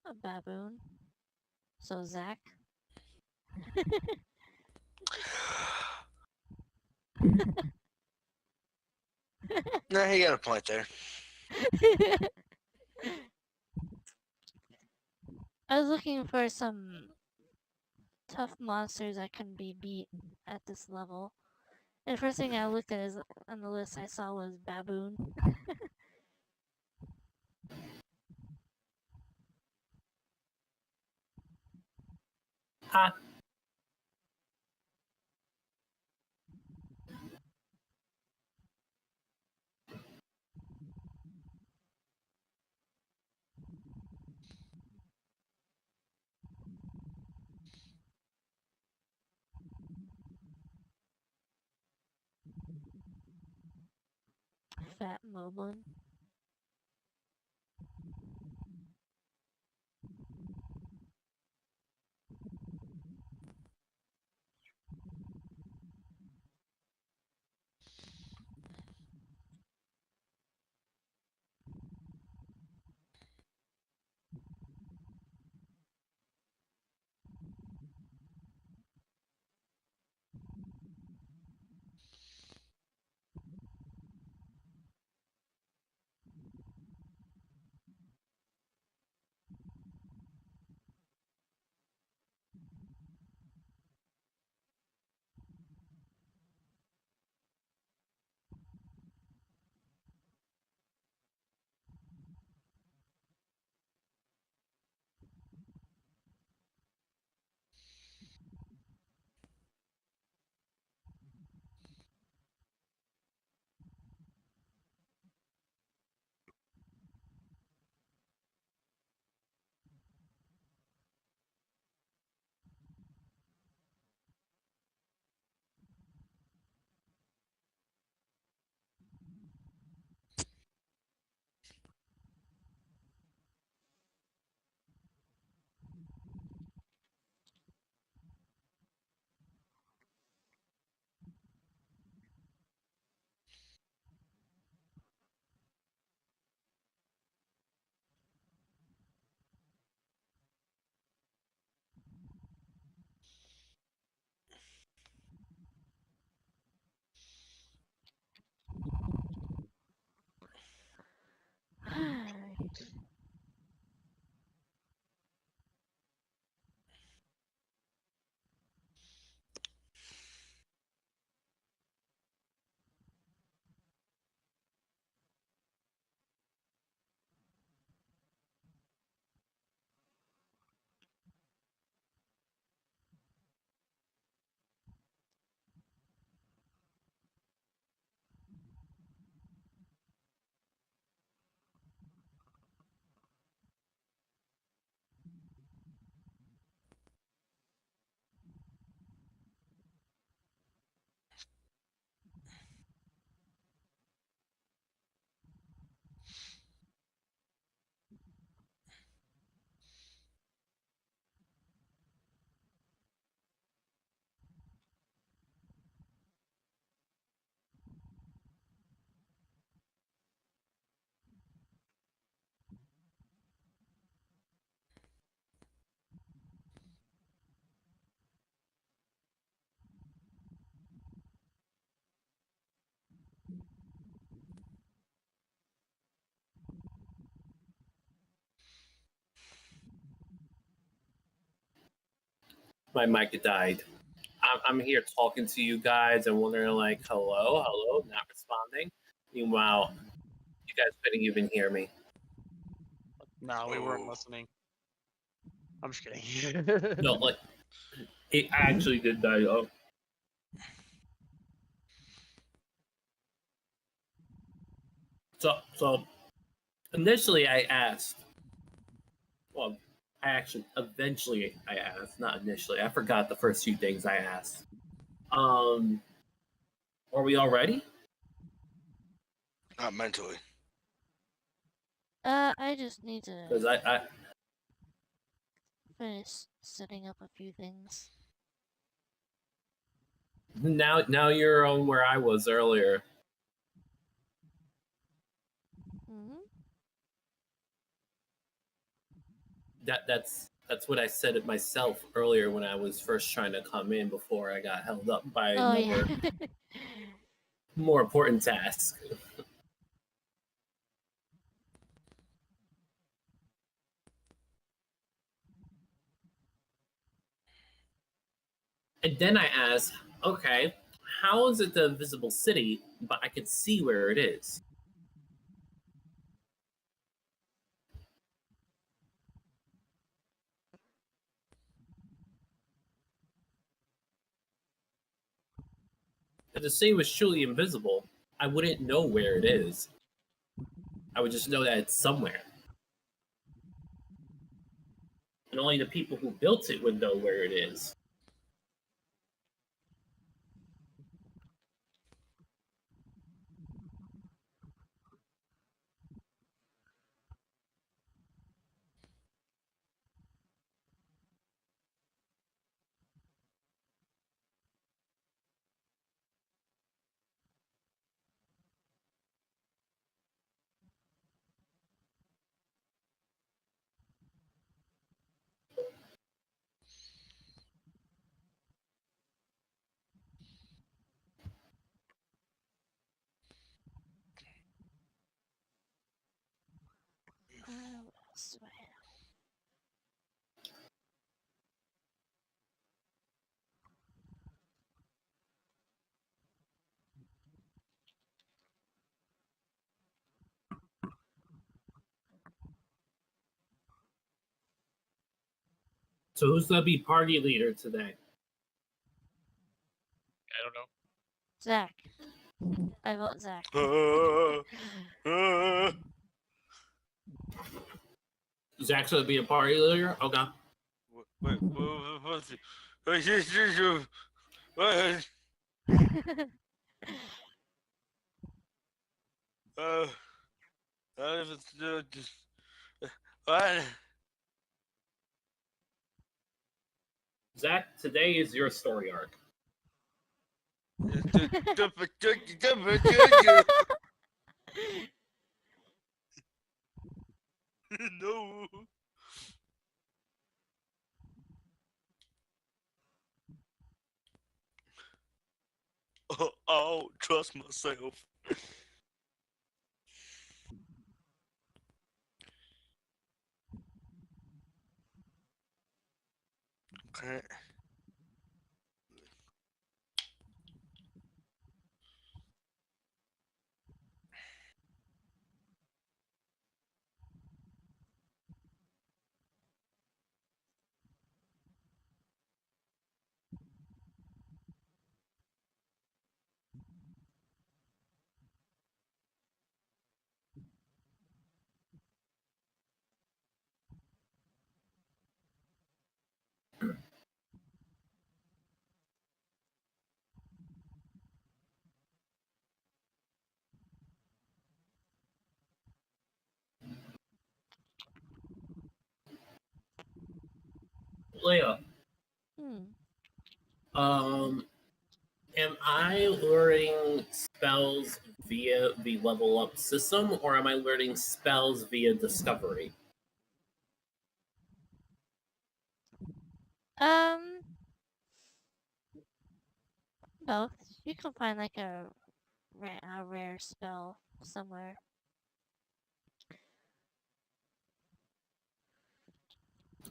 A baboon. So Zach. No, he got a point there. I was looking for some tough monsters that can be beat at this level. And the first thing I looked at is on the list I saw was baboon. Ha! Fat moblin. my mic died. I'm here talking to you guys, and when they're like, hello, hello, not responding. Meanwhile, you guys couldn't even hear me. No, we weren't listening. I'm just kidding. No, like, it actually did die off. So initially I asked, well, eventually I asked, not initially. I forgot the first few things I asked. Are we all ready? Not mentally. I just need to Because I finish setting up a few things. now you're on where I was earlier. Mm-hmm. That's what I said it myself earlier when I was first trying to come in before I got held up by Oh another yeah. more important task. And then I asked, okay, how is it the invisible city, but I can see where it is? If the city was truly invisible, I wouldn't know where it is. I would just know that it's somewhere. And only the people who built it would know where it is. What else do I have? So who's gonna be party leader today? I don't know. Zach. I vote Zach. Zach's gonna be a party leader? Okay. Zach, today is your story arc. No. I'll trust myself. Okay. Leia, am I learning spells via the level up system, or am I learning spells via discovery? Both. You can find like a rare spell somewhere.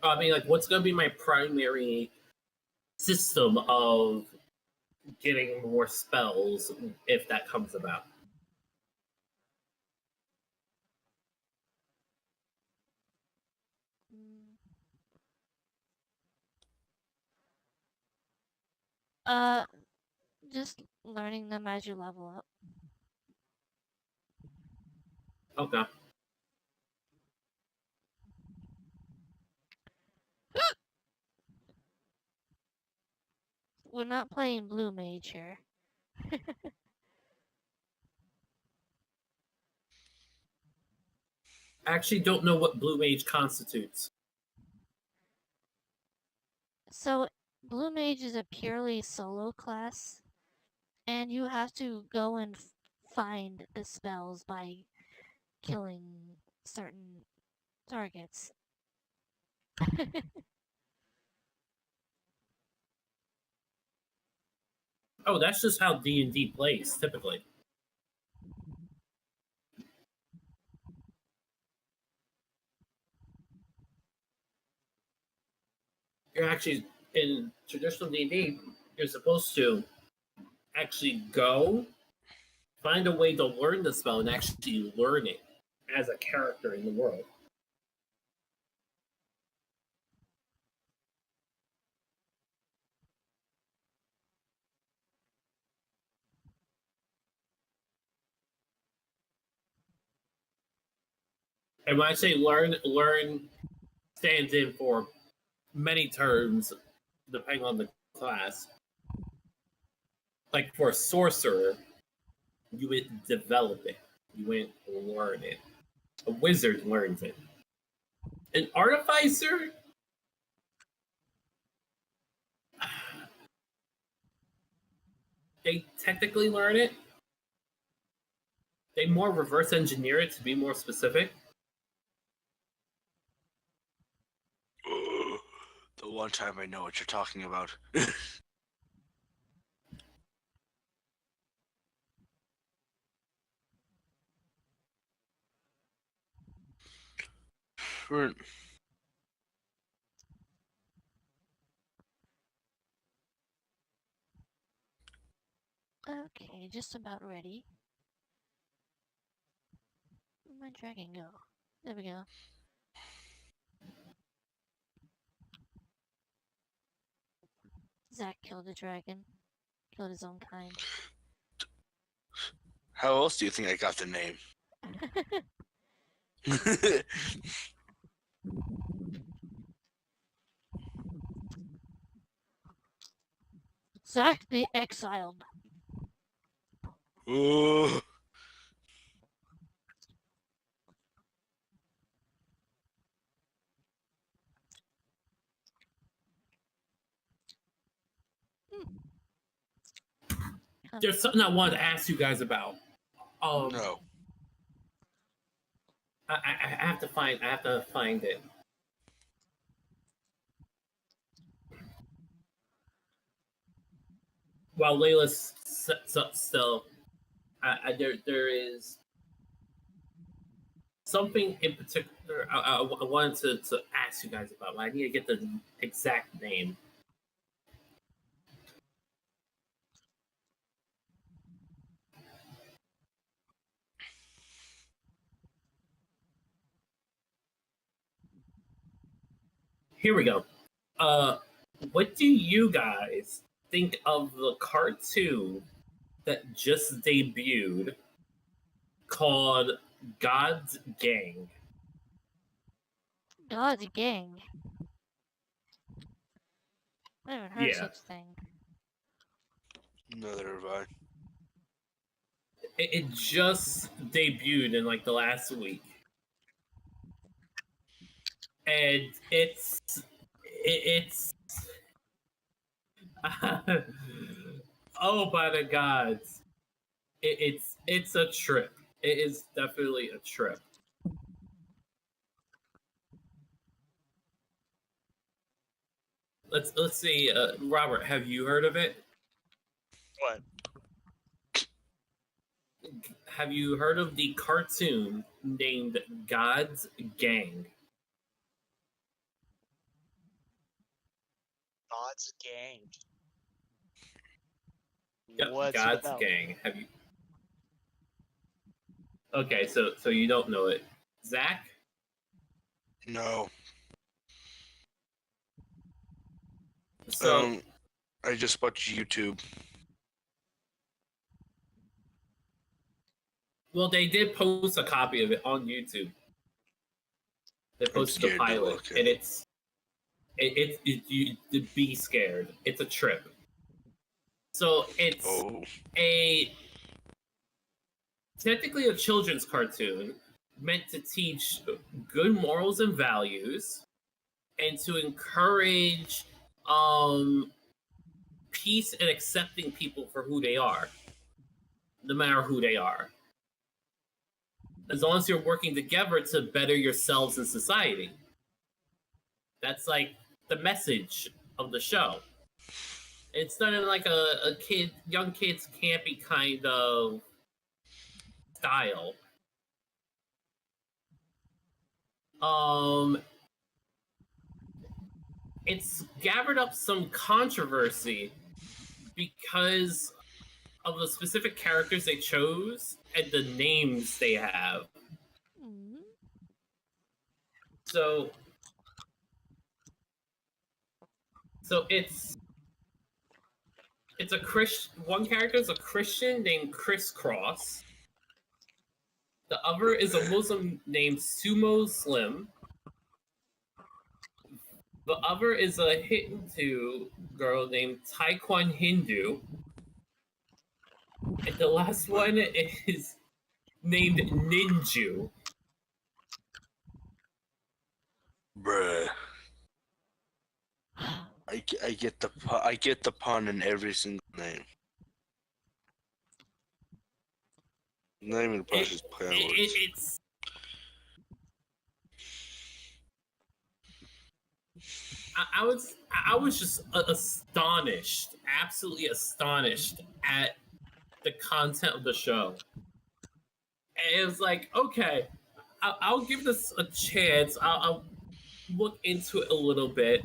I mean, like, what's gonna be my primary system of getting more spells if that comes about. Just learning them as you level up. Okay. We're not playing Blue Mage here. I actually don't know what Blue Mage constitutes. So, Blue Mage is a purely solo class, and you have to go and find the spells by killing certain targets. Oh, that's just how D&D plays typically. You're actually in traditional D&D, you're supposed to actually go find a way to learn the spell and actually learn it as a character in the world. And when I say learn stands in for many terms depending on the class. Like for a sorcerer, you would develop it. You wouldn't learn it. A wizard learns it. An artificer, they technically learn it. They more reverse engineer it to be more specific. The one time I know what you're talking about. We're- Okay, just about ready. Where'd my dragon go? There we go. Zach killed a dragon. Killed his own kind. How else do you think I got the name? Zach the Exiled. Ooh. There's something I wanted to ask you guys about. No. I have to find it. While Layla's still, there is something in particular I wanted to ask you guys about. I need to get the exact name. Here we go. What do you guys think of the cartoon that just debuted called God's Gang? God's gang. I haven't heard Yeah. such thing. Neither have I. It just debuted in like the last week, and it's oh by the gods, it's a trip. It is definitely a trip. Let's see, Robert, have you heard of it? What? Have you heard of the cartoon named God's Gang? God's Gang. Yep, What's it God's about? Gang. Have you? Okay, so you don't know it, Zach? No. So I just watch YouTube. well, they did post a copy of it on YouTube. They posted the scared to pilot, look at and it. you to be scared. It's a trip. So it's Oh. a technically a children's cartoon meant to teach good morals and values and to encourage peace and accepting people for who they are, no matter who they are. As long as you're working together to better yourselves in society. That's like the message of the show. It's done in like a young kids campy kind of style. It's gathered up some controversy because of the specific characters they chose and the names they have. Mm. So it's a Christian. One character is a Christian named Crisscross. The other is a Muslim named Sumo Slim. The other is a Hindu girl named Taekwon Hindu. And the last one is named Ninju. Bruh. I get the pun in every single name. Not even the precious play on words. It's I was just astonished, absolutely astonished at the content of the show. And it was like, okay, I'll give this a chance. I'll look into it a little bit.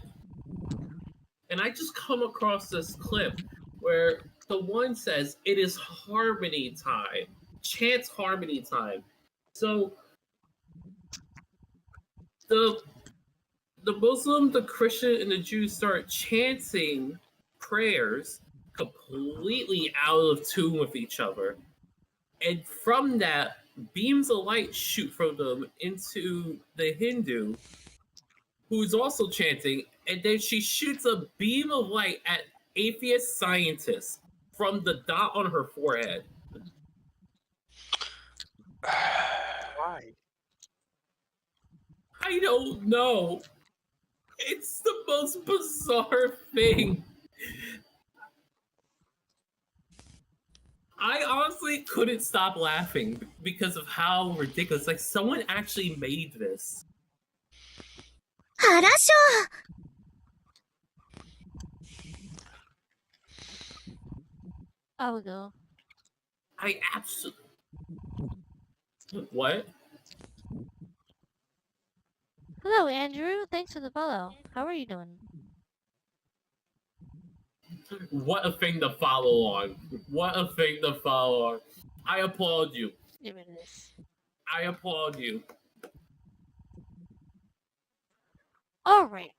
And I just come across this clip where the one says it is harmony time, chant harmony time. So the Muslim, the Christian, and the Jews start chanting prayers completely out of tune with each other. And from that, beams of light shoot from them into the Hindu, who's also chanting, and then she shoots a beam of light at atheist scientists from the dot on her forehead. Why? I don't know. It's the most bizarre thing. I honestly couldn't stop laughing because of how ridiculous. Like, someone actually made this. 原賞 I will go. I absolutely. What? Hello, Andrew. Thanks for the follow. How are you doing? What a thing to follow on. What a thing to follow on. I applaud you. Give me this. I applaud you. All right.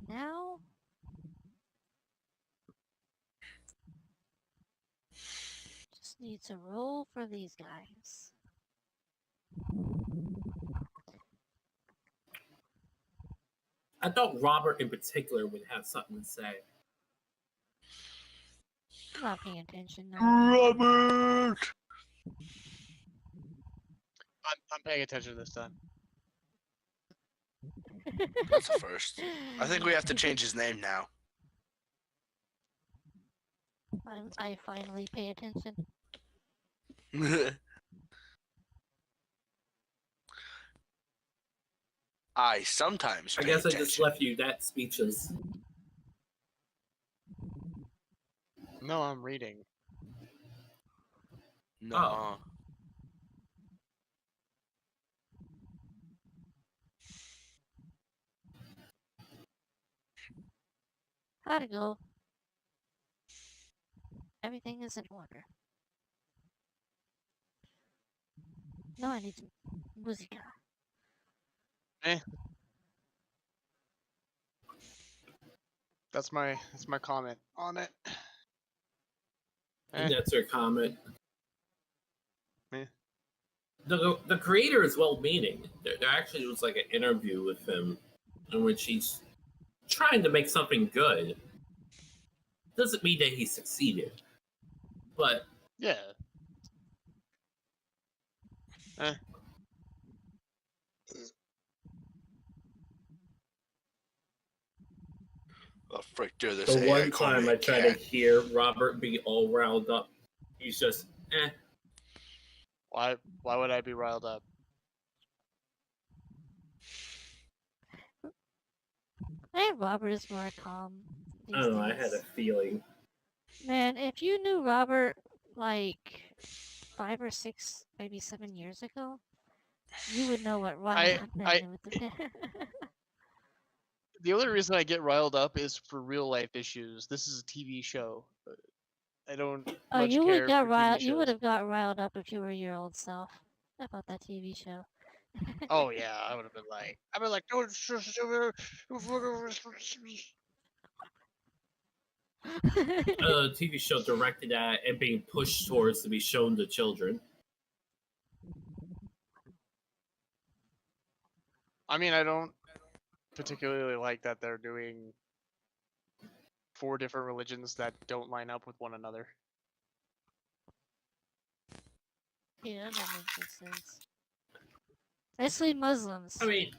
Now, just need to roll for these guys. I thought Robert in particular would have something to say. I'm not paying attention now. Robert! I'm paying attention this time. That's a first. I think we have to change his name now. I finally pay attention. I sometimes I pay guess I attention. just left you that speechless. No, I'm reading. No. Oh. Gotta go. Everything is in order. No, I need some musica. That's my comment on it. And that's her comment. Eh. The creator is well-meaning. There actually was like an interview with him in which he's trying to make something good. Doesn't mean that he succeeded, but Yeah. Oh, frick, dude, this the AI one called time me I a try to cat. hear Robert be all riled up, he's just Why would I be riled up? I think Robert is more calm these I don't know. I had a days. feeling. Man, if you knew Robert like 5 or 6, maybe 7 years ago, you would know what riled up I him with the the only reason I get riled up is for real life issues. This is a TV show. I don't Oh, much you would care got for TV riled. You would shows. have got riled up if you were your old self about that TV show. Oh yeah, I would have been like, don't. A TV show directed at and being pushed towards to be shown to children. I mean, I don't particularly like that they're doing 4 different religions that don't line up with one another. Yeah, that don't make good sense. Especially Muslims. I mean,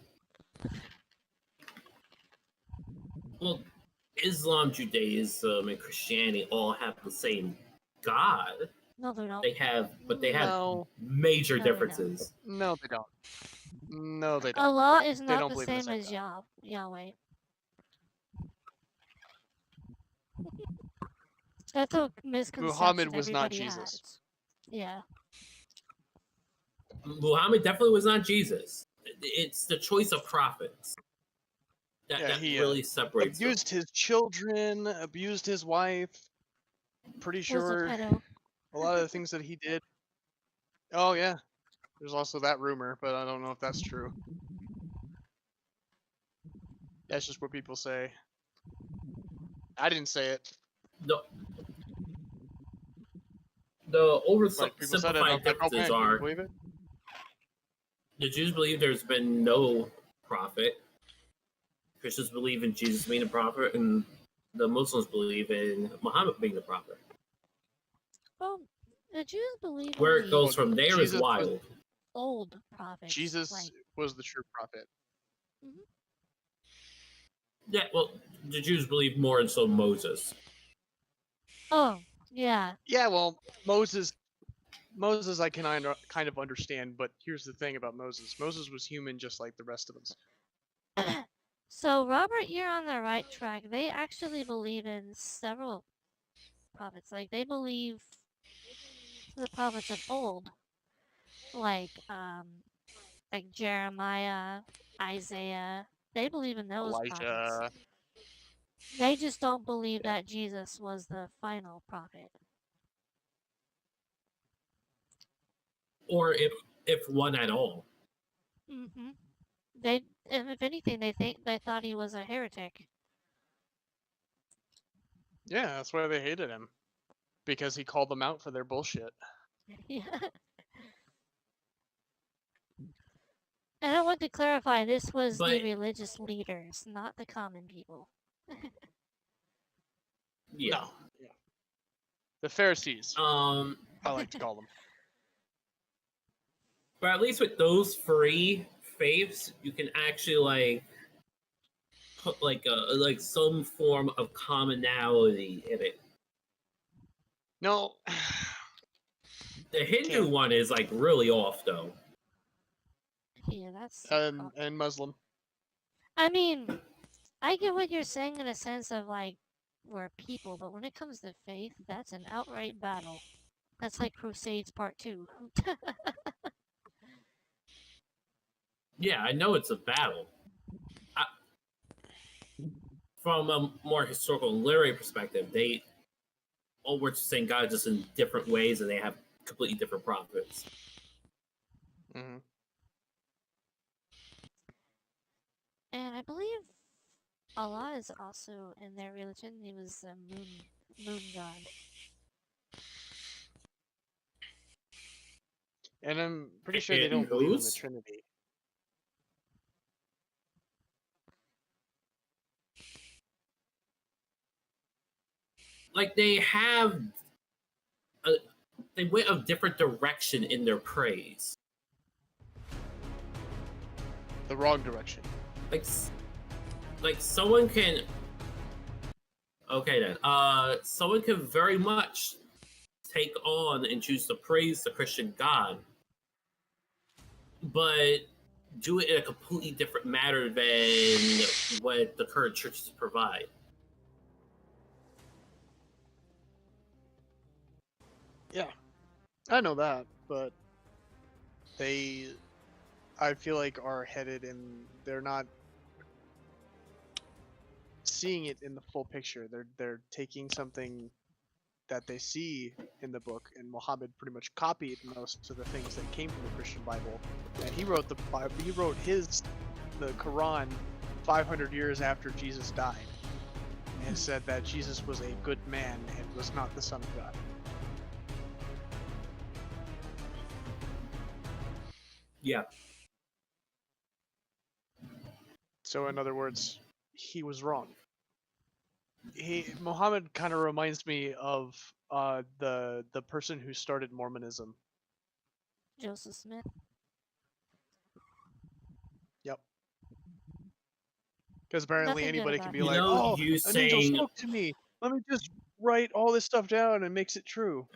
well, Islam, Judaism, and Christianity all have the same God. No, they don't. They have No. major No, they don't. differences. No, they don't. No, they don't. Allah is They not don't the believe in the same same as Yahweh. That's a misconception Muhammad was not everybody Jesus. has. Yeah. Muhammad definitely was not Jesus. It's the choice of prophets Yeah, that he really separates them. abused his children, abused his wife. Pretty Was a sure pedo. a lot of the things that he did. Oh yeah, there's also that rumor, but I don't know if that's true. That's just what people say. I didn't say it. The Like people said it, and I was oversimplified like, oh differences man, can you are believe it? the Jews believe there's been no prophet. Christians believe in Jesus being a prophet, and the Muslims believe in Muhammad being the prophet. Well, the Jews believe Where in it the goes from there is Jesus was- wild. old prophets. Jesus Like, was the true prophet. Yeah, well, the Jews believe more in so Moses. oh, yeah. Yeah, well, Moses I can kind of understand, but here's the thing about Moses. Moses was human just like the rest of us. So, Robert, you're on the right track. They actually believe in several prophets. Like, they believe the prophets of old. Like Jeremiah, Isaiah. They believe in those prophets. Elijah. They just don't believe that Jesus was the final prophet. Or if one at all. Mm-hmm. And if anything, they thought he was a heretic. Yeah, that's why they hated him. Because he called them out for their bullshit. Yeah. And I want to clarify, this was the religious leaders, not the common people. Yeah. No. Yeah. The Pharisees, I like to call them. But at least with those three faiths, you can actually like put like some form of commonality in it. No. The Hindu one is like really off though. Yeah, that's... And Muslim. I mean, I get what you're saying in a sense of like, we're people, but when it comes to faith, that's an outright battle. That's like Crusades Part 2. Yeah, I know it's a battle. from a more historical and literary perspective, they all worship the same God just in different ways, and they have completely different prophets. Mm-hmm. And I believe Allah is also in their religion. He was a moon god. And I'm pretty sure they In don't believe in the whose? Trinity. Like they have, they went a different direction in their praise. The wrong direction. Like someone can. Okay then. Someone can very much take on and choose to praise the Christian God, but do it in a completely different manner than what the current churches provide. Yeah, I know that, but they, I feel like, are headed in. They're not seeing it in the full picture. They're taking something that they see in the book, and Muhammad pretty much copied most of the things that came from the Christian Bible, and he wrote the Bible. He wrote the Quran 500 years after Jesus died, and said that Jesus was a good man and was not the Son of God. Yeah. So in other words, he was wrong. Muhammad kind of reminds me of the person who started Mormonism. Joseph Smith. Yep. Because apparently Nothing good anybody can about be You him. like, know, "Oh, you an angel saying spoke to me. Let me just write all this stuff down and makes it true."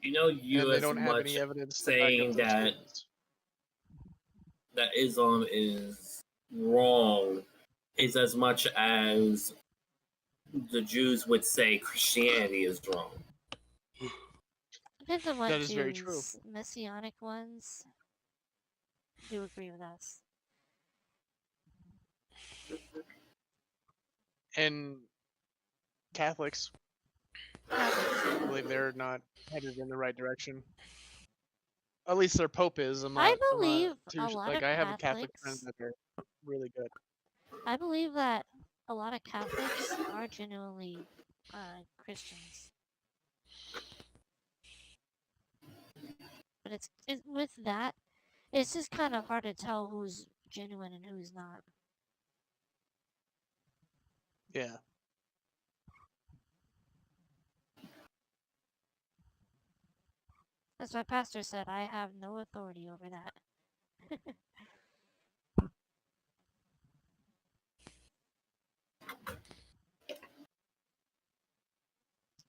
you And they as don't have much any evidence to back up saying those that statements. Islam is wrong is as much as the Jews would say Christianity is wrong. Depends on what That is very true. Jews, Messianic ones, do agree with us. And Catholics, I believe they're not headed in the right direction. At least their Pope is. I believe a lot like, of I have a Catholic friend Catholics. that are really good. I believe that a lot of Catholics are genuinely Christians. But with that, it's just kind of hard to tell who's genuine and who's not. Yeah. As my pastor said, I have no authority over that.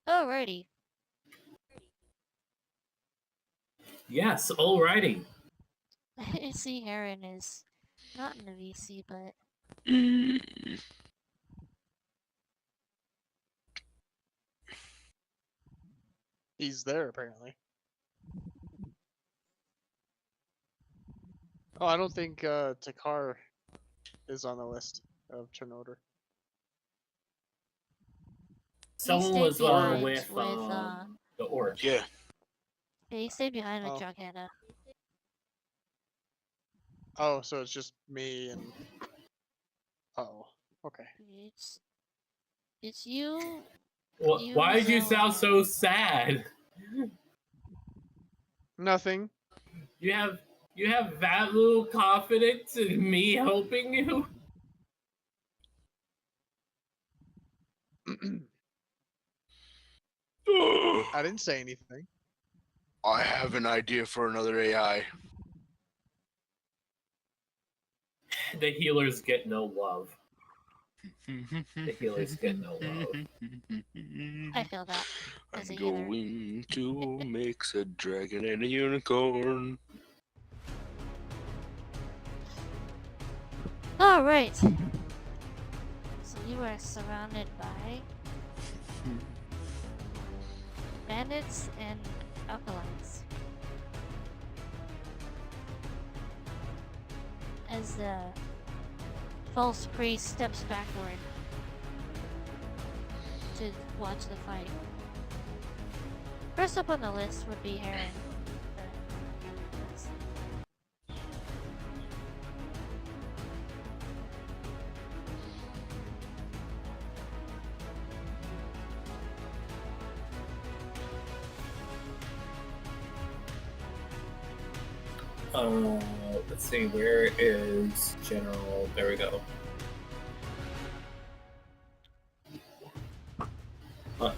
Alrighty. Yes, alrighty. I see Aaron is not in the VC, but He's there, apparently. Oh, I don't think Takar is on the list of turn order. Someone stayed was behind with with, the orc. Yeah. he stayed behind with Oh. Jogana. Oh, so it's just me and... Oh, okay. It's you. Why did you sound Zoe, so sad? Nothing. You have that little confidence in me helping you? I didn't say anything. I have an idea for another AI. The healers get no love. The healers get no love. I feel that as a I'm healer. going to mix a dragon and a unicorn. Alright. So you are surrounded by bandits and alkalites. As the false priest steps backward to watch the fight. First up on the list would be Heron. Let's see, where is General? There we go.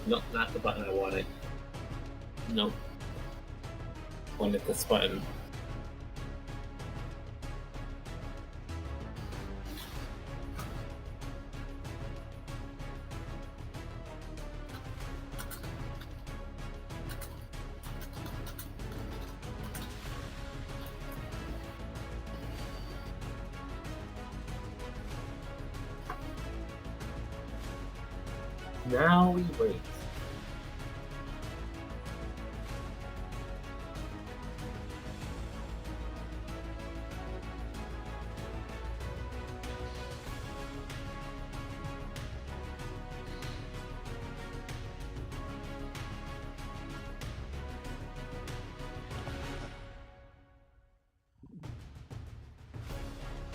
No, not the button I wanted. Nope. Wanted this button. Now we wait.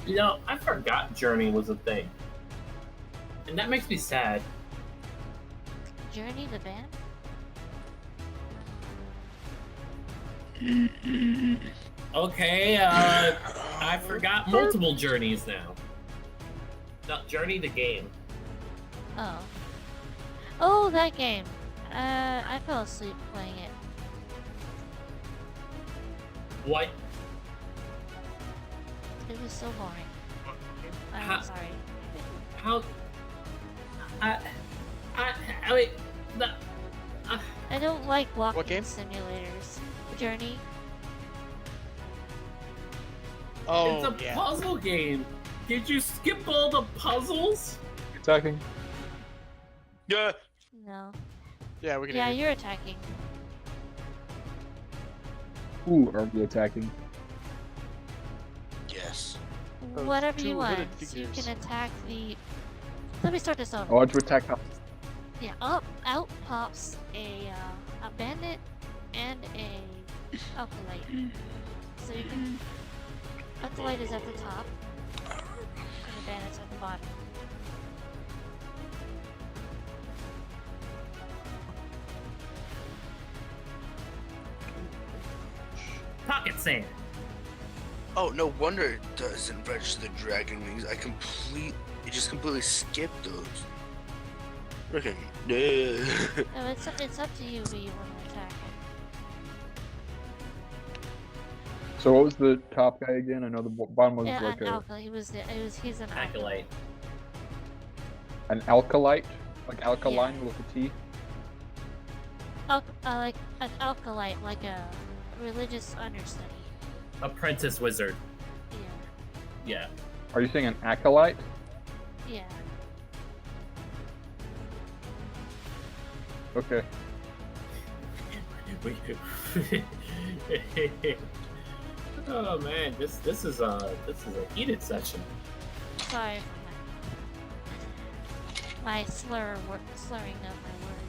You know, I forgot Journey was a thing. And that makes me sad. Journey the band? Okay, I forgot multiple Journeys now. Not Journey the game. Oh. Oh, that game. I fell asleep playing it. What? It was so boring. Ha- I'm sorry. How? Wait, I don't like walking What game? simulators. Journey. Oh, it's a yeah. puzzle game. Did you skip all the puzzles? Attacking. Yeah. No. Yeah, we can Yeah, hear you. you're attacking. Ooh, are we attacking? Yes. Those Whatever you want. two-hooded So you figures. can attack the... Let me start this over. I want to attack. Yeah, out pops a bandit and a alkalite. So you can... Alkalite is at the top, and the bandit's at the bottom. Pocket sand. Oh, no wonder it doesn't register the dragon wings. It just completely skipped those. Freaking. No, it's up to you who you want to attack it. So what was the top guy again? I know the bottom was Yeah, like an alkalite. He's an Acolyte. an alkalite, like alkaline with a T. Like an alkalite, like a religious understudy. Apprentice wizard. Yeah. Yeah. Are you saying an acolyte? Yeah. Okay. Oh man, this is a heated session. Sorry for my slurring of my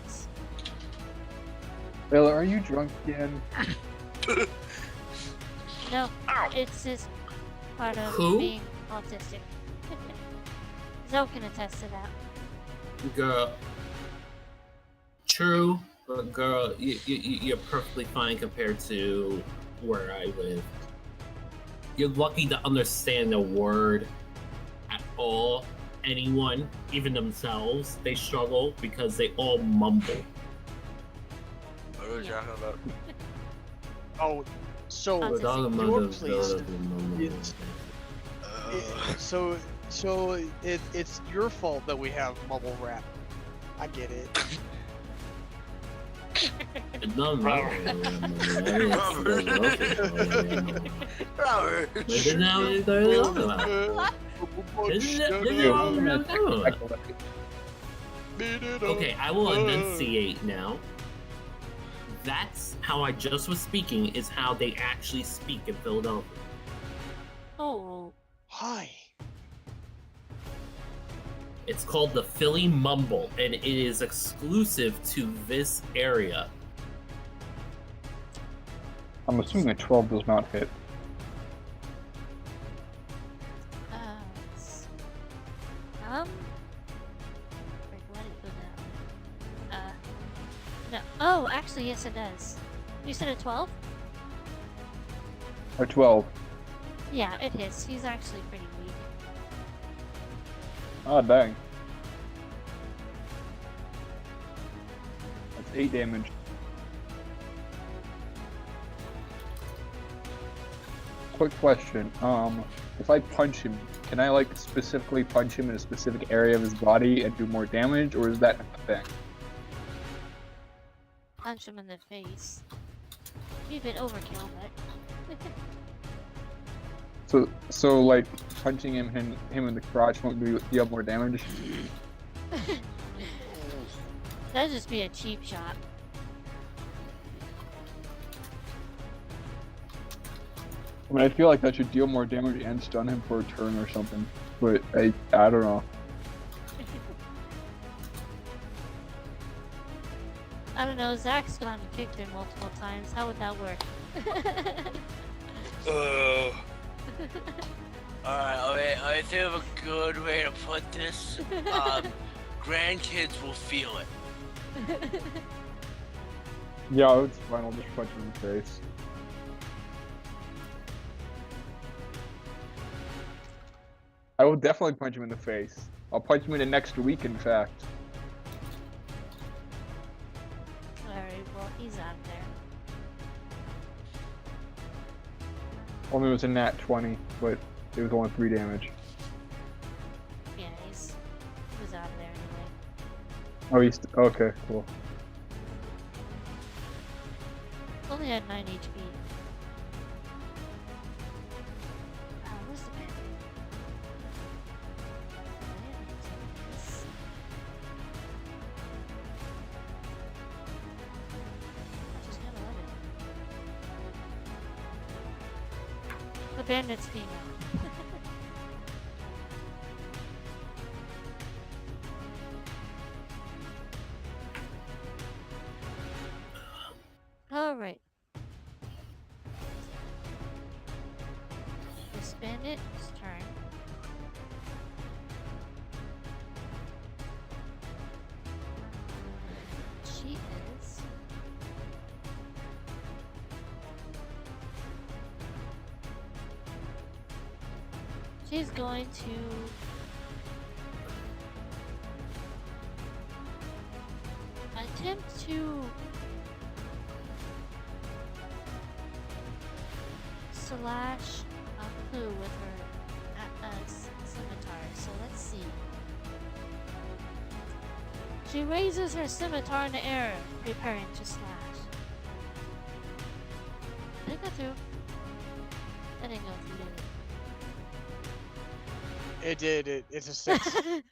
words. Bella, are you drunk again? No, Ow. it's just part of Who? being autistic. Zoe can attest to that. Girl. True, but girl, you're perfectly fine compared to where I live. You're lucky to understand a word at all. Anyone, even themselves, they struggle because they all mumble. What are we talking about? Oh, so Autistic. We're talking about You're the- pleased. the- It's- it's your fault that we have mumble rap. I get it. No, Robert. Isn't that what you're talking about? Okay, I will enunciate now. That's how I just was speaking, is how they actually speak in Philadelphia. Oh, Hi. It's called the Philly Mumble, and it is exclusive to this area. I'm assuming a 12 does not hit. let's- wait, let it go down. No. Oh, actually, yes, it does. You said a 12? A 12. Yeah, it hits. He's actually pretty weak. Ah, dang. That's 8 damage. Quick question. If I punch him, can I like specifically punch him in a specific area of his body and do more damage, or is that a thing? Punch him in the face. Be a bit overkill, but... So like punching him in the crotch won't deal more damage. That'd just be a cheap shot. I mean, I feel like that should deal more damage and stun him for a turn or something, but I don't know. I don't know, Zach's gone and kicked him multiple times. How would that work? Alright, I think of a good way to put this. Grandkids will feel it. Yeah, it's fine. I'll just punch him in the face. I will definitely punch him in the face. I'll punch him in the next week, in fact. Alright, well, he's out there. Only was a nat 20, but it was only 3 damage. Yeah, he was out of there anyway. Oh, he's okay, cool. Only had 9 HP. Where's the bandit? She's got 11. The bandit's female. Alright. This bandit's turn. She is... She's going to... attempt to... slash a clue with her scimitar. So let's see. She raises her scimitar in the air, preparing to slash. Did it go through? That didn't go through, did It did. It's a 6. it?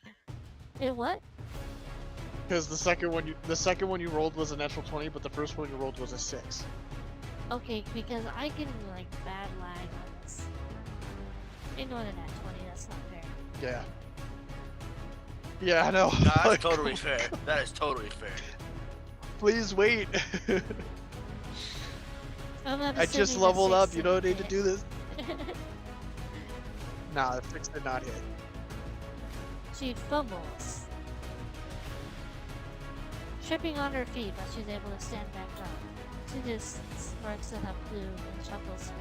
It what? Because the second one you rolled was a natural 20, but the first one you rolled was a 6. Okay, because I can like bad lag on this. Ignore the nat 20, that's not fair. Yeah. Yeah, I know. No, that's Like, totally fair. That is totally fair. Please wait. I'm not I just assuming the leveled up. 6 You don't didn't need to do this. Nah, the 6 did not hit. She fumbles. Tripping on her feet, but she's able to stand back up. She just smirks at her blue and chuckles.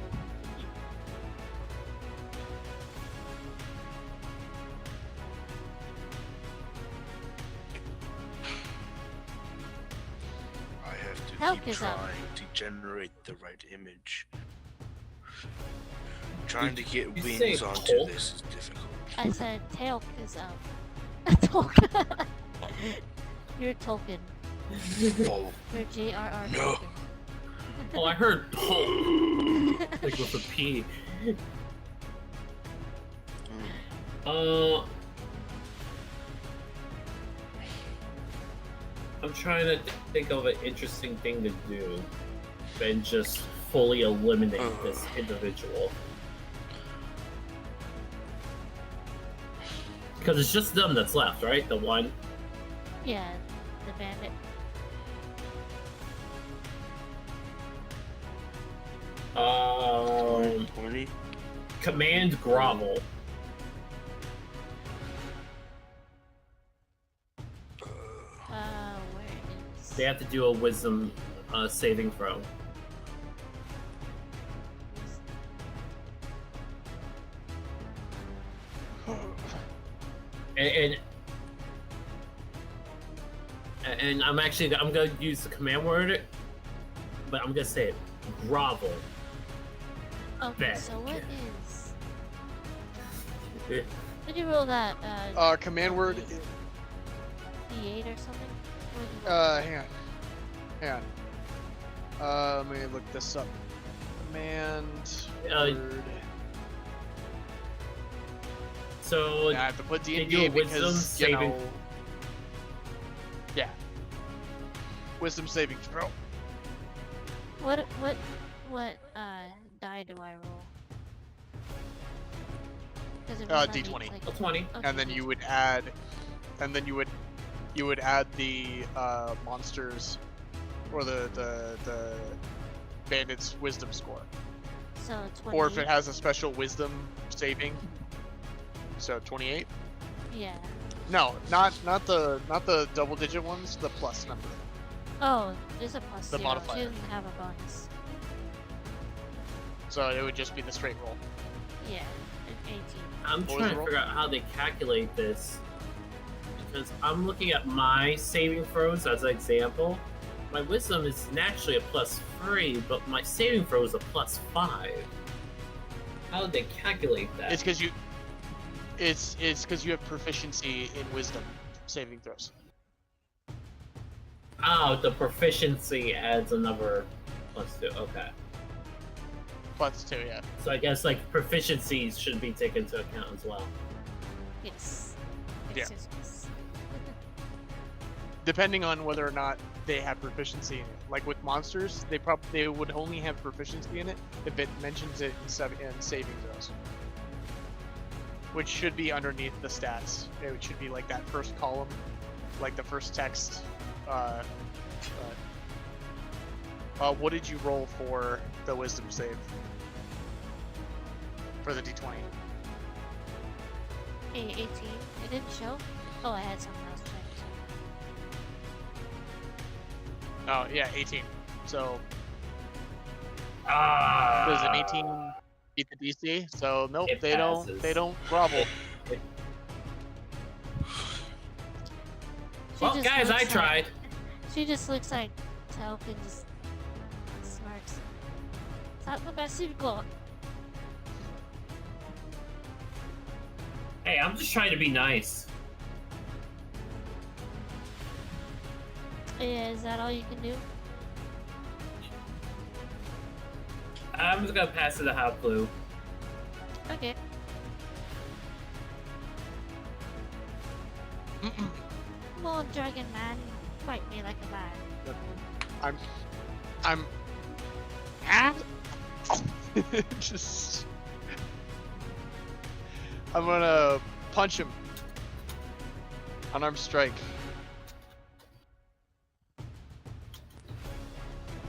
I have to Help keep is up. trying to generate the right image. Trying to get you say wings onto Tolk? this is difficult. I said Tailk is up. Tolkien. You're Tolkien. Oh, You're J.R.R. No. Tolkien. Oh, I heard Tolk. Like with a P. I'm trying to think of an interesting thing to do than just fully eliminate this individual. Because it's just them that's left, right? The one. Yeah, the bandit. Um, 20. Command grovel. Where is? They have to do a wisdom saving throw. And I'm gonna use the command word, but I'm gonna say it. Grovel. Okay, Back. so what is? Did you roll that? Command word. D8 or something? What did you roll? Hang on. Let me look this up. Command word. So Yeah, I have to put they D&D do a wisdom because, saving. Yeah. Wisdom saving throw. What die do I roll? Does it roll that D20. like- A 20. okay, And then you would add, the monsters, or the bandit's wisdom score, So 20. or if it has a special wisdom saving. So 28. Yeah. No, not the double digit ones. The plus number. Oh, there's a plus The 0. modifier. She doesn't have a bonus. So it would just be the straight roll. Yeah, an 18. I'm What was trying the to roll? figure out how they calculate this. Because I'm looking at my saving throws as an example. My wisdom is naturally a +3, but my saving throw is a +5. How did they calculate that? It's because you have proficiency in wisdom saving throws. Oh, the proficiency adds another +2. Okay. Plus 2, yeah. So I guess like proficiencies should be taken into account as well. Yes. Yeah. Yes, yes, yes. Depending on whether or not they have proficiency in it. Like with monsters, they would only have proficiency in it if it mentions it in saving throws. Which should be underneath the stats. It should be like that first column, like the first text. What did you roll for the wisdom save? For the D20? 18. It didn't show? Oh, I had something else checked. Oh yeah, 18. So Ah. does an 18 beat the DC? So nope, It they passes. don't grovel. She Well, just guys, I looks like- tried. She just looks like Telk and just smirks. Salve Basico. Hey, I'm just trying to be nice. Yeah, is that all you can do? I'm just gonna pass it to Hot Blue. Okay. Come on, Dragon Man. Fight me like a man. I'm just I'm gonna punch him. Unarmed strike.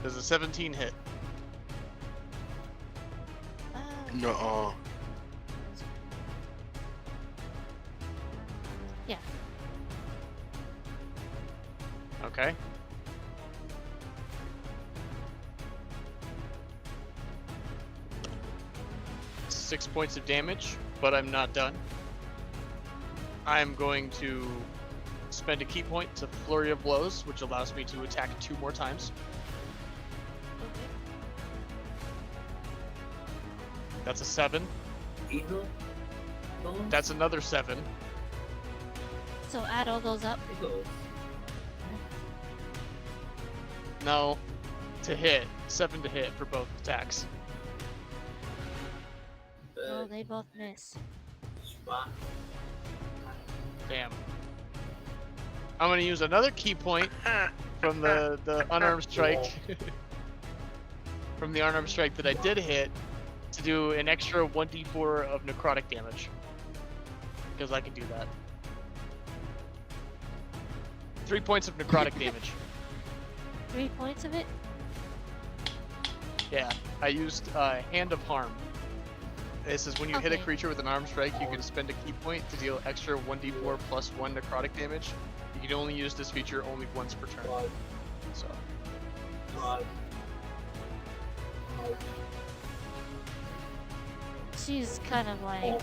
Does a 17 hit? No. Yeah. Okay. Six points of damage, but I'm not done. I'm going to spend a key point to Flurry of Blows, which allows me to attack 2 more times. Okay. That's a 7. Eagle? That's another 7. So add all those up. Eagle. No, to hit. 7 to hit for both attacks. Oh, they both miss. Damn. I'm gonna use another key point from the unarmed strike. From the unarmed strike that I did hit to do an extra 1d4 of necrotic damage. Because I can do that. 3 points of necrotic damage. 3 points of it? Yeah, I used Hand of Harm. It says when you hit a Okay. creature with an armed strike, you can spend a key point to deal extra 1d4 plus 1 necrotic damage. You can only use this feature only once per turn. God, So, God. She's kind of like, Oh,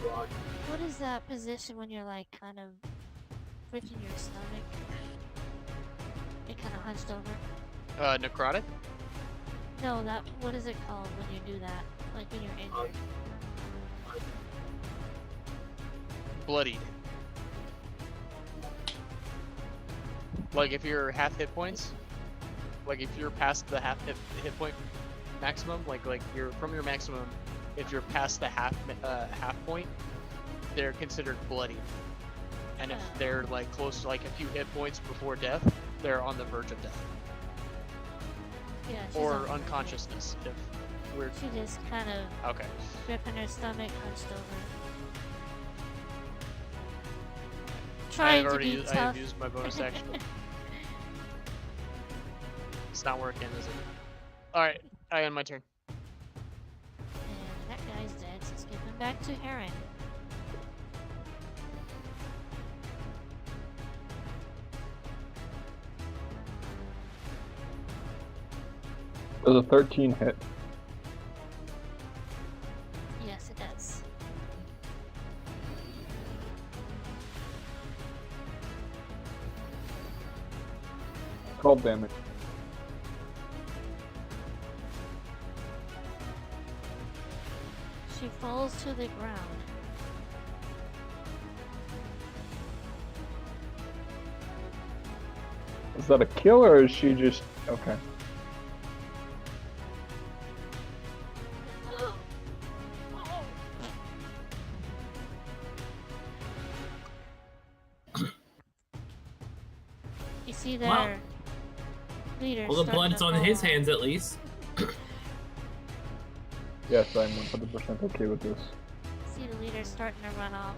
God. what is that position when you're like kind of freaking your stomach? You're kind of hunched over. necrotic? No, what is it called when you do that? Like when you're injured. Bloodied. Like if you're half hit points, like if you're past the half hit point maximum, like you're from your maximum, if you're past the half point, they're considered bloodied. And if they're like close to like a few hit points before death, they're on the verge of death. Yeah, she's Or on the unconsciousness if we're She just kind of okay. gripping her stomach, hunched over. I Trying have to already be used, I tough. have used my bonus action. It's not working, is it? Alright, I end my turn. And that guy's dead, so skipping back to Heron. Does a 13 hit? Yes, it does. $12 damage. She falls to the ground. Is that a kill or is she just okay? You see their Wow. leader. Well, the starting blood's to on fall his off. hands at least. Yes, I'm 100% okay with this. See the leader starting to run off,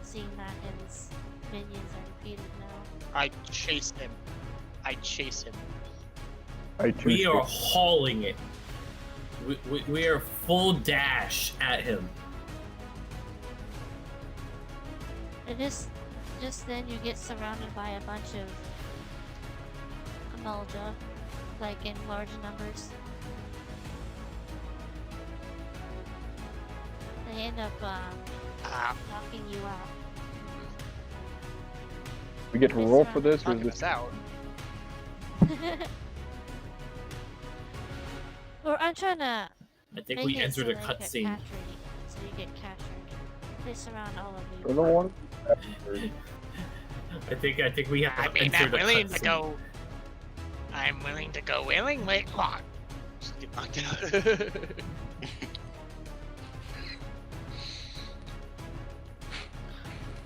seeing that his minions are defeated now. I chase him. I chase him. I choose We are to- hauling it. We are full dash at him. And just then you get surrounded by a bunch of Amalja, like in large numbers. They end up knocking you out. We get to roll for this, or is Knocking this us out. Or I'm trying to I think make we it entered so a they get cutscene. captured, so you get captured. They surround all of for you. the one? I think we have I mean, I'm entered a willing to cutscene. go. I'm willing to go willingly. Come on. Just get knocked out.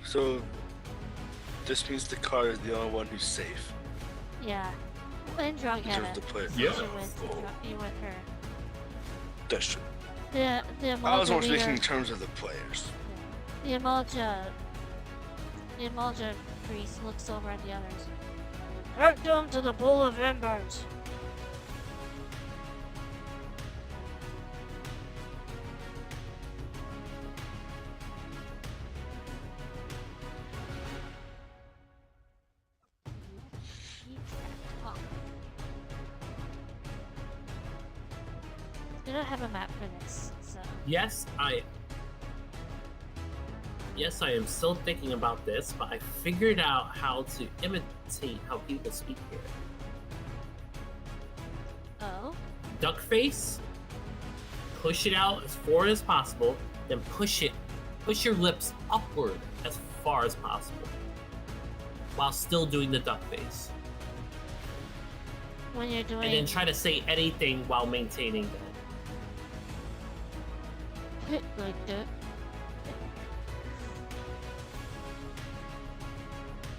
So, this means the car is the only one who's safe. Yeah. And drunk In had terms a. of the player. Yeah. You with her. That's true. The I was Amalja more leader. speaking in terms of the players. The Amalja priest looks over at the others. Take them to the Bowl of Embers. We don't have a map for this, so. Yes, I am still thinking about this, but I figured out how to imitate how people speak here. Oh? Duck face, push it out as forward as possible, then push your lips upward as far as possible, while still doing the duck face. When you're doing. And then try to say anything while maintaining that. like that.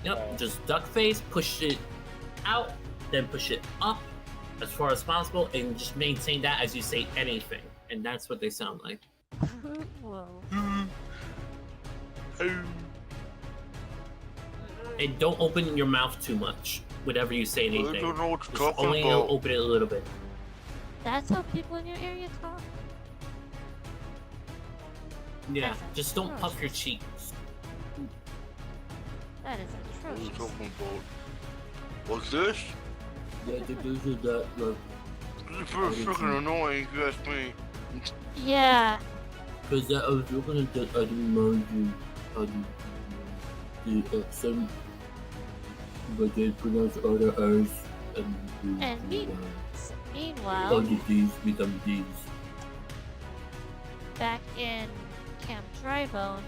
Yep, just duck face, push it out, then push it up as far as possible, and just maintain that as you say anything. And that's what they sound like. Whoa. And don't open your mouth too much whenever you say I anything. don't know what Just you're talking only about. open it a little bit. That's how people in your area talk? Yeah, That's just don't puff your atrocious. cheeks. That is What are you atrocious. talking about? What's this? Yeah, this is that. This is pretty freaking annoying, if you ask me. Yeah. Because I was looking at that, I didn't mind the accent, but they pronounce other R's And meanwhile, all the D's become D's. back in Camp Drybone,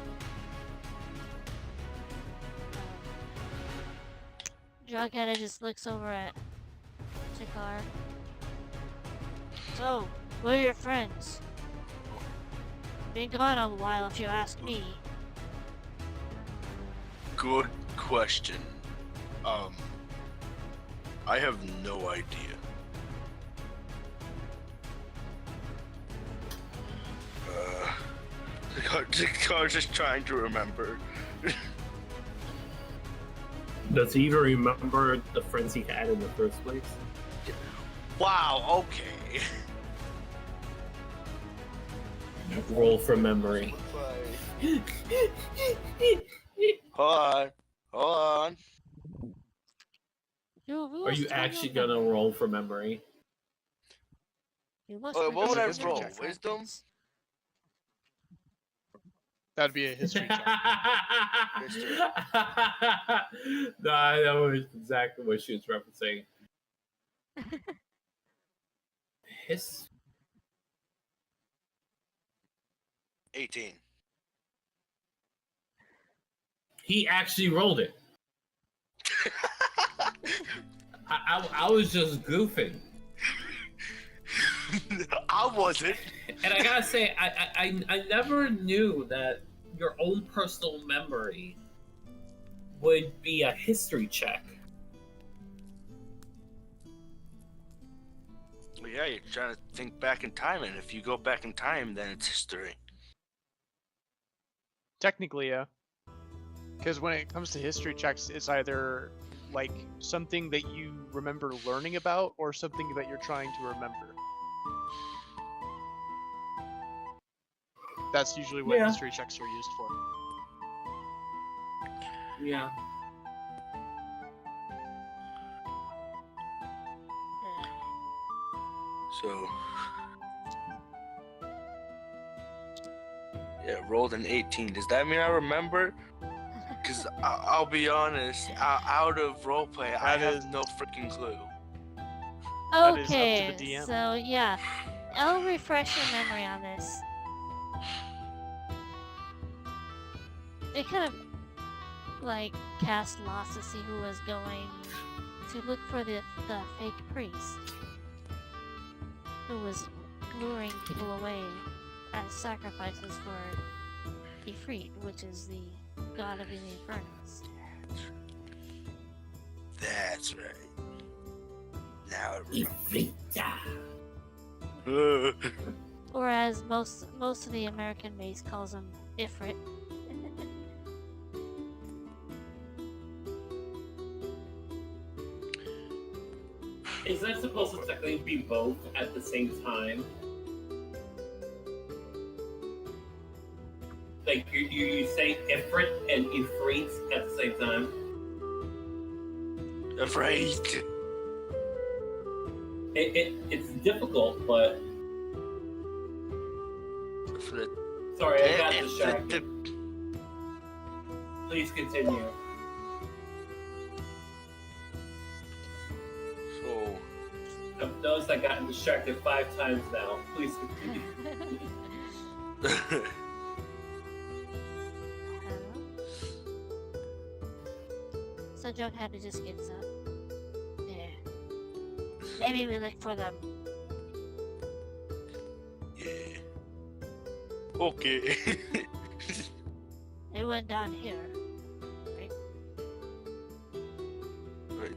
Jughead just looks over at Jakar. So, where are your friends? Been gone a while if you ask me. Good question. I have no idea. The car's just trying to remember. Does he even remember the friends he had in the first place? Wow, okay. Roll from memory. Hold on. Are you actually gonna roll from memory? You must What would I remember roll? your Wisdom? friends. That'd be a history check. History. Nah, that was exactly what she was referencing. His 18. He actually rolled it. I was just goofing. I wasn't. And I gotta say, I never knew that your own personal memory would be a history check. Well, yeah, you're trying to think back in time, and if you go back in time, then it's history. Technically, yeah. Because when it comes to history checks, it's either like something that you remember learning about or something that you're trying to remember. That's usually what Yeah. history checks are used for. Yeah. So, yeah, rolled an 18. Does that mean I remember? Because I'll be honest, out of roleplay, I have no freaking clue. That is up to the Okay, DM. so yeah, I'll refresh your memory on this. It kind of like cast lost to see who was going to look for the fake priest who was luring people away as sacrifices for Ifrit, which is the god of the Infernos. That's right. Now I remember. Or as most of the American base calls him, Ifrit. Is that supposed to technically be both at the same time? Like you say Ifrit and Ifrit at the same time? Afraid. It's difficult, but Ifrit. sorry, I got distracted. Please continue. So, I've noticed I got distracted 5 times now. Please continue. So Jughead just gets up. Yeah. Maybe we look for them. yeah. Okay. They went down here. Right.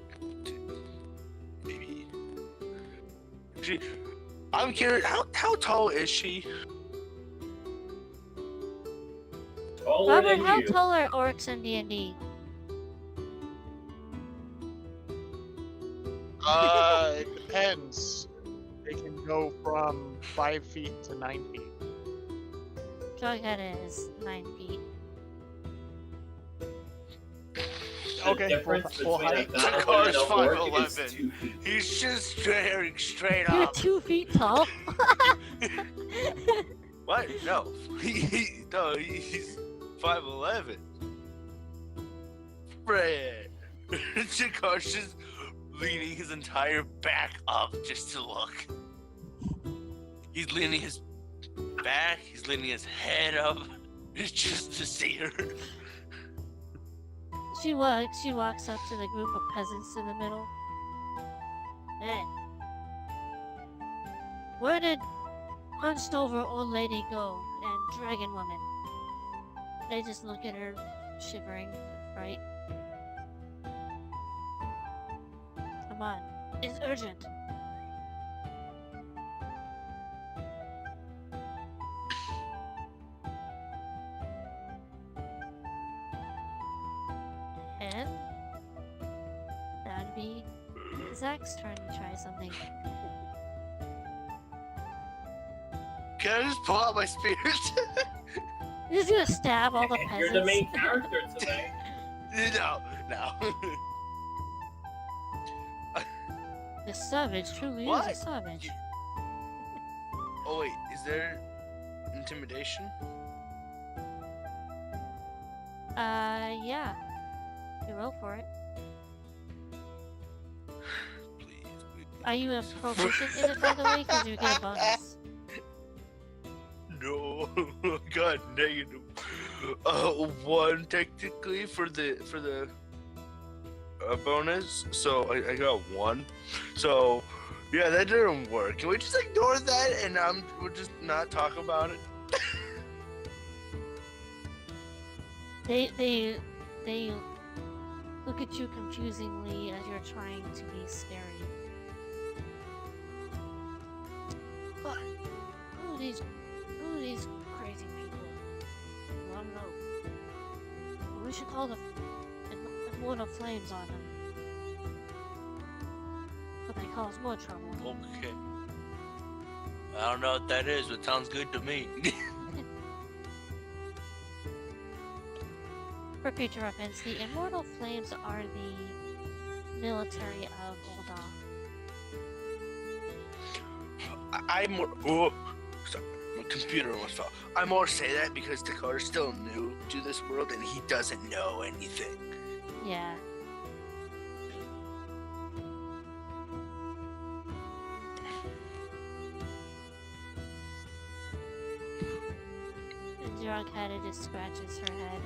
Maybe. I'm curious. How tall is she? Tall taller Robert, than how you. tall are orcs in D&D? It depends. They can go from 5 feet to 9 feet. Jughead is 9 feet. The Okay, difference full between a height. goblin and Car's an orc is 5'11". 2 feet. He's just staring straight You're up. 2 feet tall. What? No. He's 5'11". Fred. Jakar's just leaning his entire back up just to look. He's leaning his back, he's leaning his head up just to see her. She walks up to the group of peasants in the middle. Hey. Where did hunched over old lady go and dragon woman? They just look at her, shivering, right? Come on, it's urgent. And that'd be Zach's turn to try something. Can I just pull out my spears? He's gonna stab all the You're peasants. the main character today. No. The savage truly What? is a savage. Oh wait, is there intimidation? Yeah. You roll for it. Please. Are you a proficient in it, by the way? Because you get a bonus. No, God, negative. One technically for the bonus. So I got 1. So yeah, that didn't work. Can we just ignore that and we'll just not talk about it? They look at you confusingly as you're trying to be scary. But who are these crazy people? I don't know. We should call the immortal flames on them. But they cause more trouble. Okay. I don't know what that is, but it sounds good to me. For future reference, the immortal flames are the military of Ul'dah. I'm more. Oh, sorry, my computer almost fell. I more say that because Dakar's still new to this world and he doesn't know anything. Yeah. And Drunk Headed just scratches her head.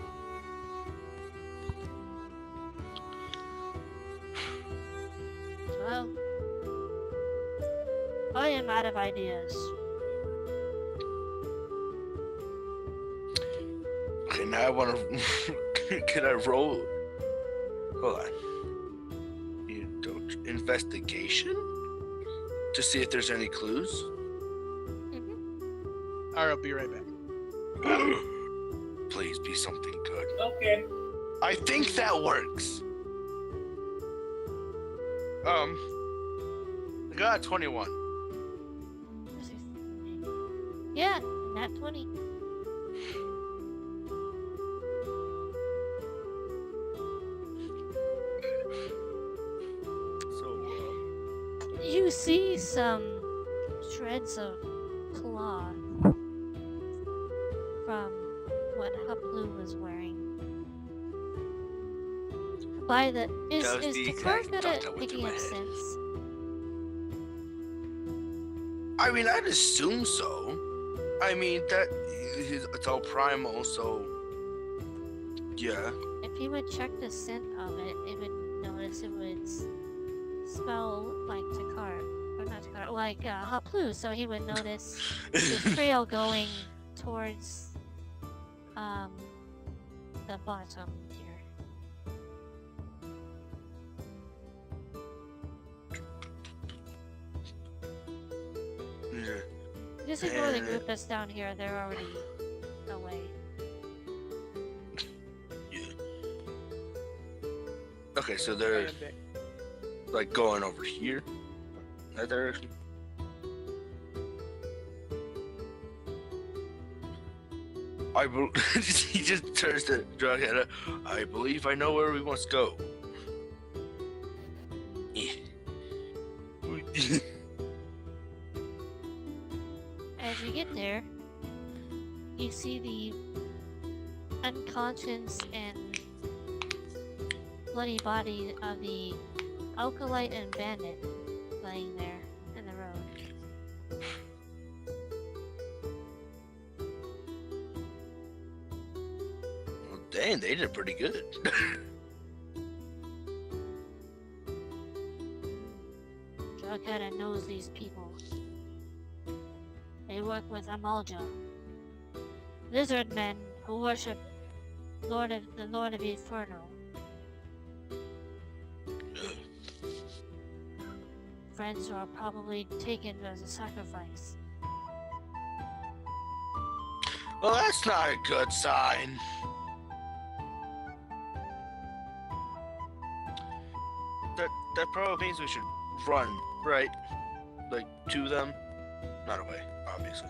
Well, I am out of ideas. Okay, now I want to. Can I roll? Hold on. You don't investigation to see if there's any clues. Alright, I'll be right back. Please be something good. Okay. I think that works. I got 21. Yeah, nat 20. So, You see some shreds of cloth from what Haplu was wearing. By the is That was the Takar exact good thought at that went picking through my up head. scents? I mean, I'd assume so. I mean, it's all primal, so yeah. If he would check the scent of it, it would notice it would smell like Takar, or not Takar, like Haplu. So he would notice the trail going towards the bottom here. Yeah. Just ignore the group that's down here. They're already away. so they're landing. like going over here. That direction. He just turns to Jughead. I believe I know where we must go. As you get there, you see the unconscious and bloody body of the Alkalite and Bandit laying there in the road. Well, dang, they did pretty good. Jughead knows these people. They work with Amalja, lizard men who worship the Lord of Inferno. Friends who are probably taken as a sacrifice. Well, that's not a good sign. That probably means we should run, right? Like, to them? Not away, obviously.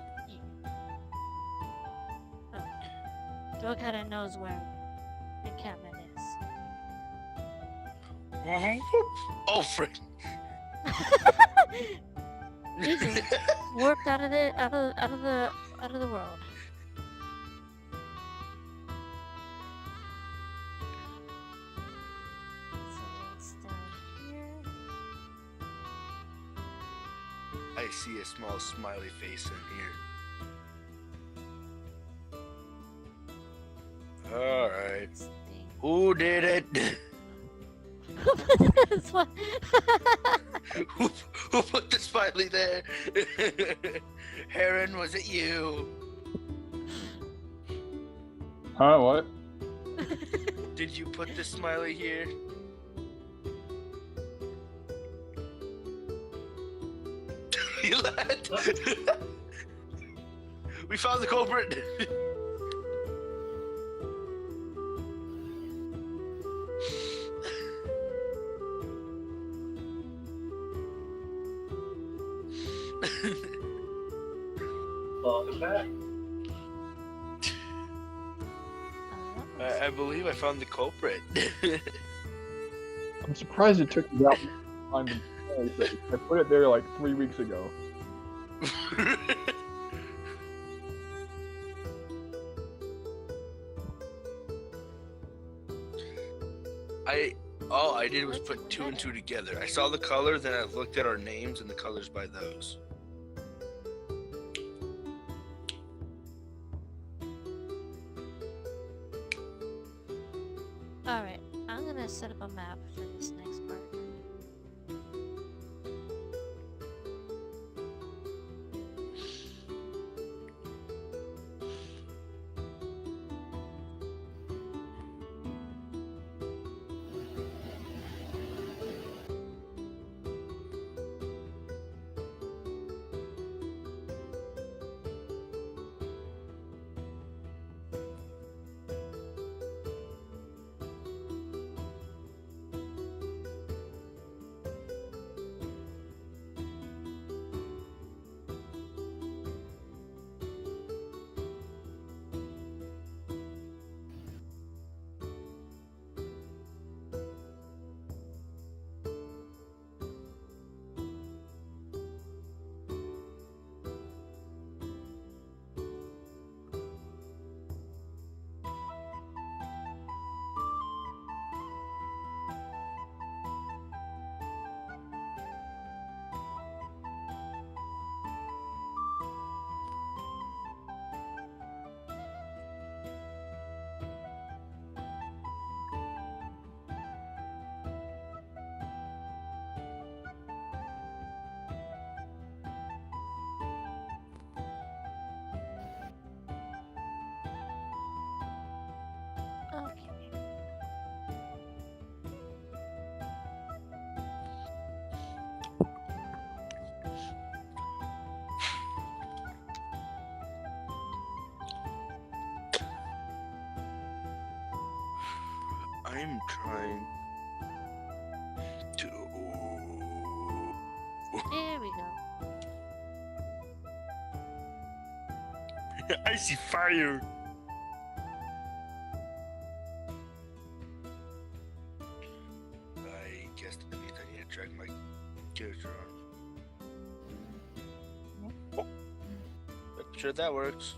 Jughead knows where the encampment is. Oh, frick. He just warped out of the world. So it's down here. I see a small smiley face in here. Alright. This thing. Who did it? This one. Who put the smiley there? Heron, was it you? Huh? What? Did you put the smiley here? You lad? We found the culprit. Welcome back. I believe I found the culprit. I'm surprised it took me that long to find it. I put it there like 3 weeks ago. All I did was put 2 and 2 together. I saw the color, then I looked at our names and the colors by those. Alright, I'm gonna set up a map for this next part. I see fire. I guess that means I need to drag my character on. Oh. I'm sure that works.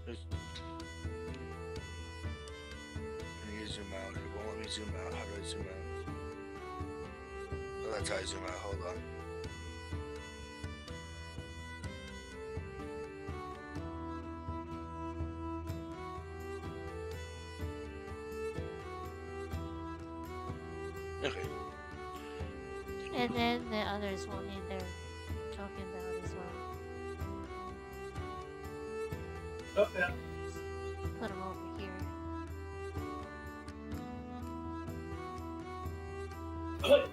I need to zoom out. It won't let me zoom out. How do I zoom out? Oh, that's how I zoom out. Hold on. Okay. And then the others will need their token down as well. Okay. Put them over here. Good.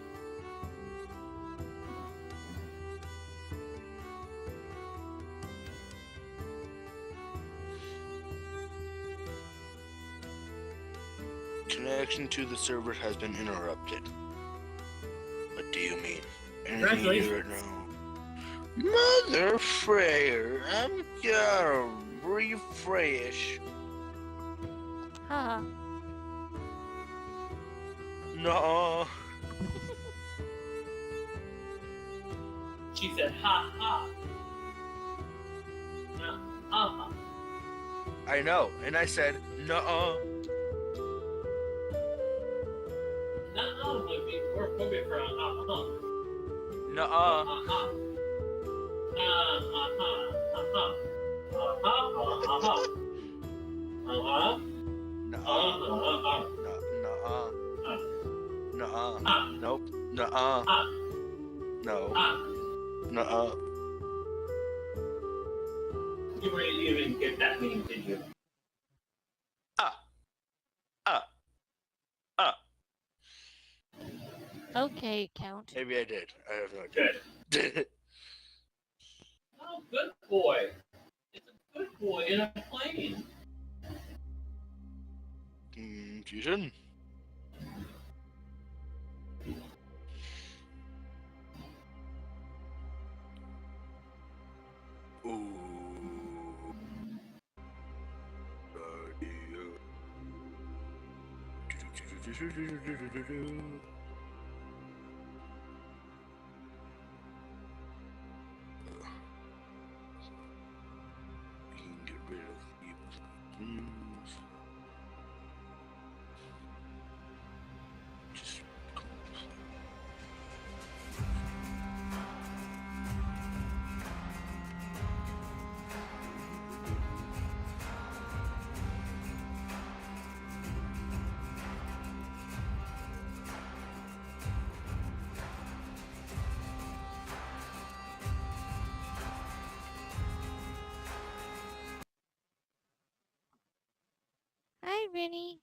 Connection to the server has been interrupted. What do you mean? Anything you Congratulations. do right now? Mother Freyr, I'm gonna refresh. Haha. No. She said, ha ha. Ha. I know, and I said no. No, we're moving from No. No. Nope. No. No. You didn't even get that name, did you? Okay, Count. Maybe I did. I have no idea. Good. Oh, good boy. It's a good boy in a plane. Fusion? Ooh. We can get rid of the just Hi, Rennie.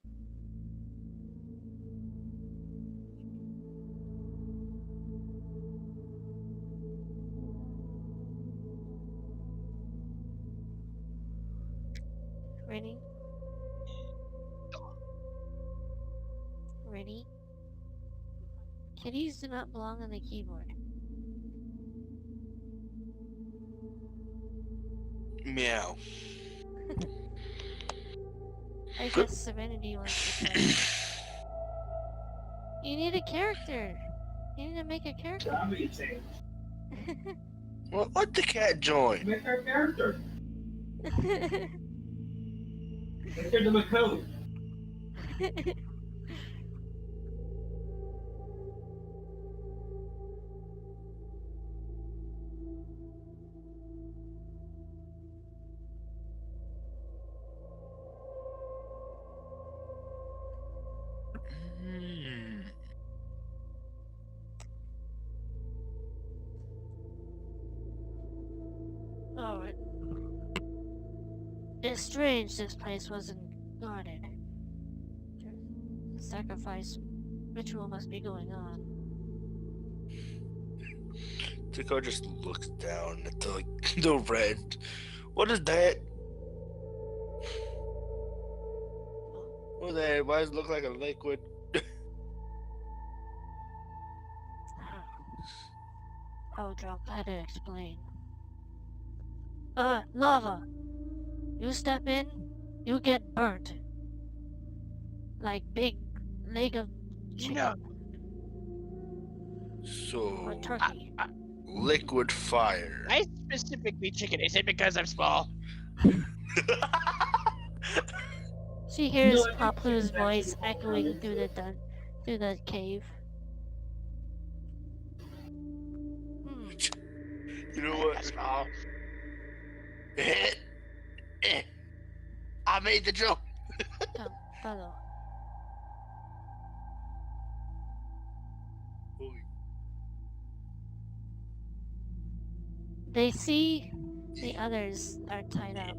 Rennie? Rennie? Kitties do not belong on the keyboard. meow. I guess Serenity wants to play. You need a character. You need to make a character. Dubby change. Well, let the cat join. Make her character. Make her the code. Oh, it's strange this place wasn't guarded. The sacrifice ritual must be going on. Tico just looks down at the the red. What is that? What is that? Why does it look like a liquid? Oh, drop. I had to explain. lava. You step in, you get burnt. Like big leg of chicken No. or So, turkey. liquid fire. I specifically chicken. Is it because I'm small? She hears No, I think Paplu's chicken's voice actually echoing related through to through the cave. Hmm. You know I'm what? small. I made the joke. Come, follow. They see the others are tied up,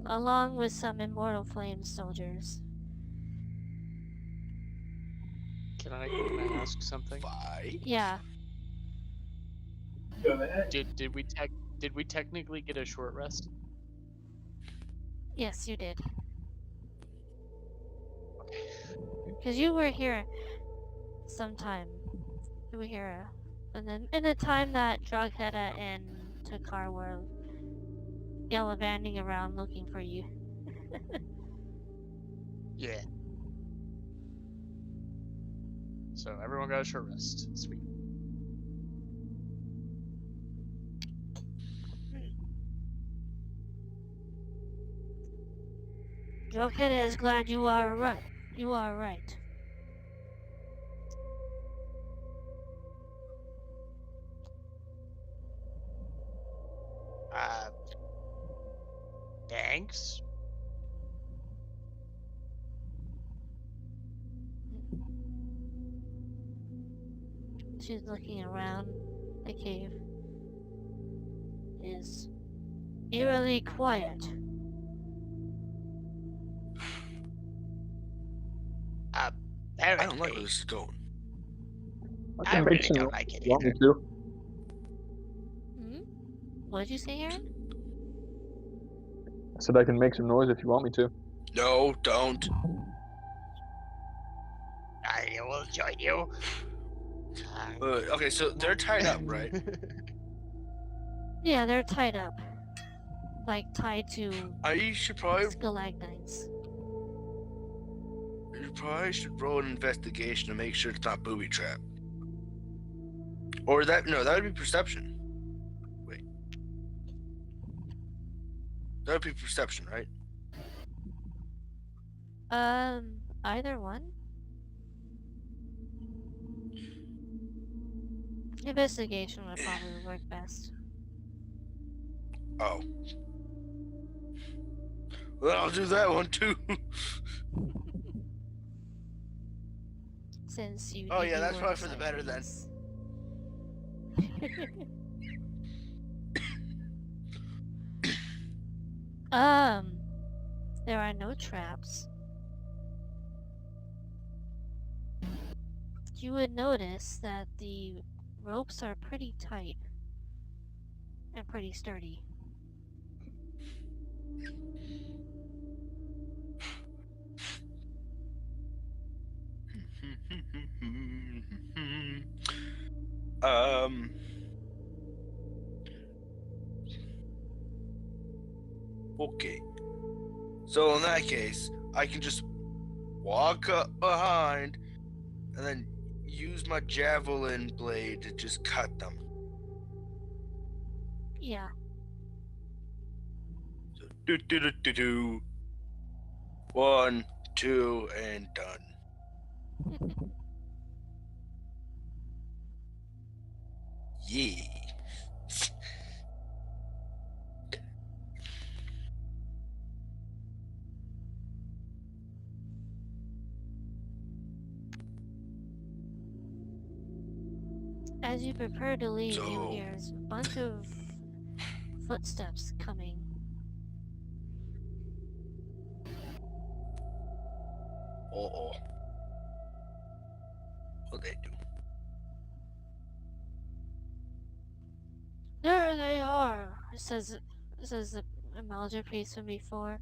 along with some Immortal Flame soldiers. Can I ask something? Five. Yeah, Go ahead. Did we technically get a short rest? yes, you did. Because you were here sometime. You were here. And then in the time that Drogheda and Takar were gallivanting around looking for you. Yeah. So everyone got a short rest. Sweet. Drogheda is glad you are right. You are right. Thanks. She's looking around. The cave is eerily quiet. I don't like where this is going. I I can really make some don't noise like it if you want me either. to. Hmm? What did you say, Aaron? I said I can make some noise if you want me to. No, don't. I will join you. Okay, so they're tied up, right? Yeah, they're tied up. Like tied to I should probably stalagmites. You probably should roll an investigation to make sure it's not booby trap. Or that would be perception. Wait. That would be perception, right? Either one. Investigation would probably work best. Oh. Well, I'll do that one too. Since you Oh, did yeah, the that's work probably for the better then. science. There are no traps. You would notice that the ropes are pretty tight and pretty sturdy. um. Okay. So in that case, I can just walk up behind and then use my javelin blade to just cut them. Yeah. So do do do do do. 1, 2, and done. Yeah. As you prepare to leave, you So- hear a bunch of footsteps coming. Uh-oh. What they do? There they are, says the Amalja priest from before.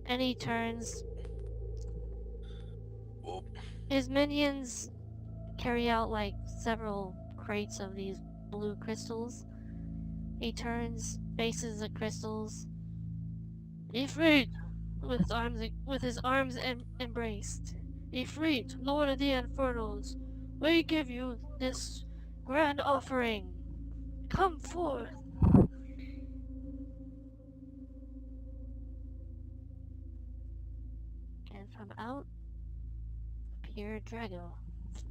And he turns. Well, His minions carry out like several crates of these blue crystals. He turns, faces the crystals. Ifrit, with his arms embraced. Ifrit, Lord of the Infernals, we give you this grand offering. Come forth. And from out appeared Drago.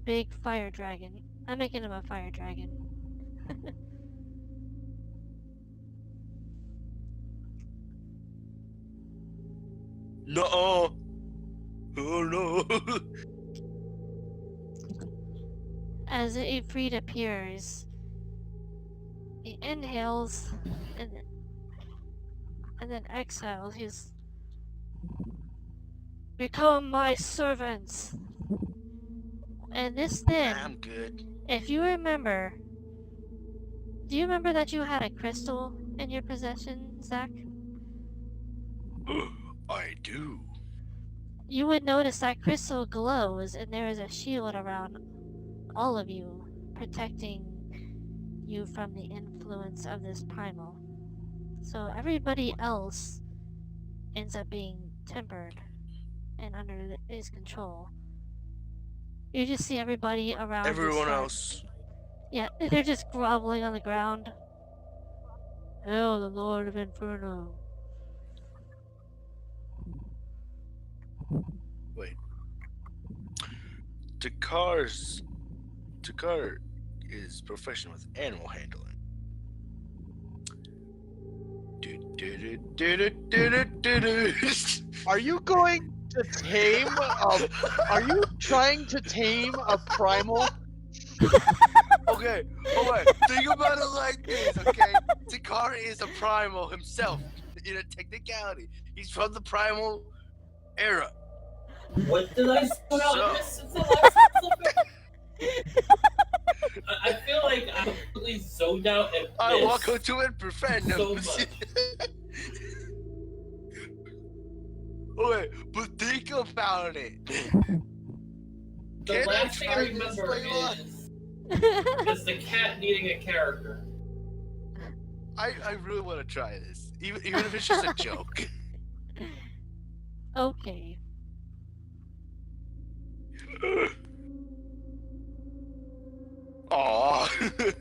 Big fire dragon. I'm making him a fire dragon. No. Oh no. As Ifrit appears, he inhales and then exhales. He's become my servants. And this then, I'm good. if you remember, do you remember that you had a crystal in your possession, Zach? I do. You would notice that crystal glows and there is a shield around all of you, protecting you from the influence of this primal. So everybody else ends up being tempered and under his control. You just see everybody around. Everyone else. Yeah, they're just groveling on the ground. Hail the Lord of Inferno. Wait. Takar is professional with animal handling. Are you going to tame are you trying to tame a primal? Okay, think about it like this, okay? Takara is a primal himself, in a technicality. He's from the primal era. What did I put out So- this since the last episode? I feel like I'm completely zoned out and I missed walk into it so perfecto. much. Okay, but think about it. The Can I last thing I try this, remember Layla? is the cat needing a character. I really want to try this, even if it's just a joke. Okay. Aww.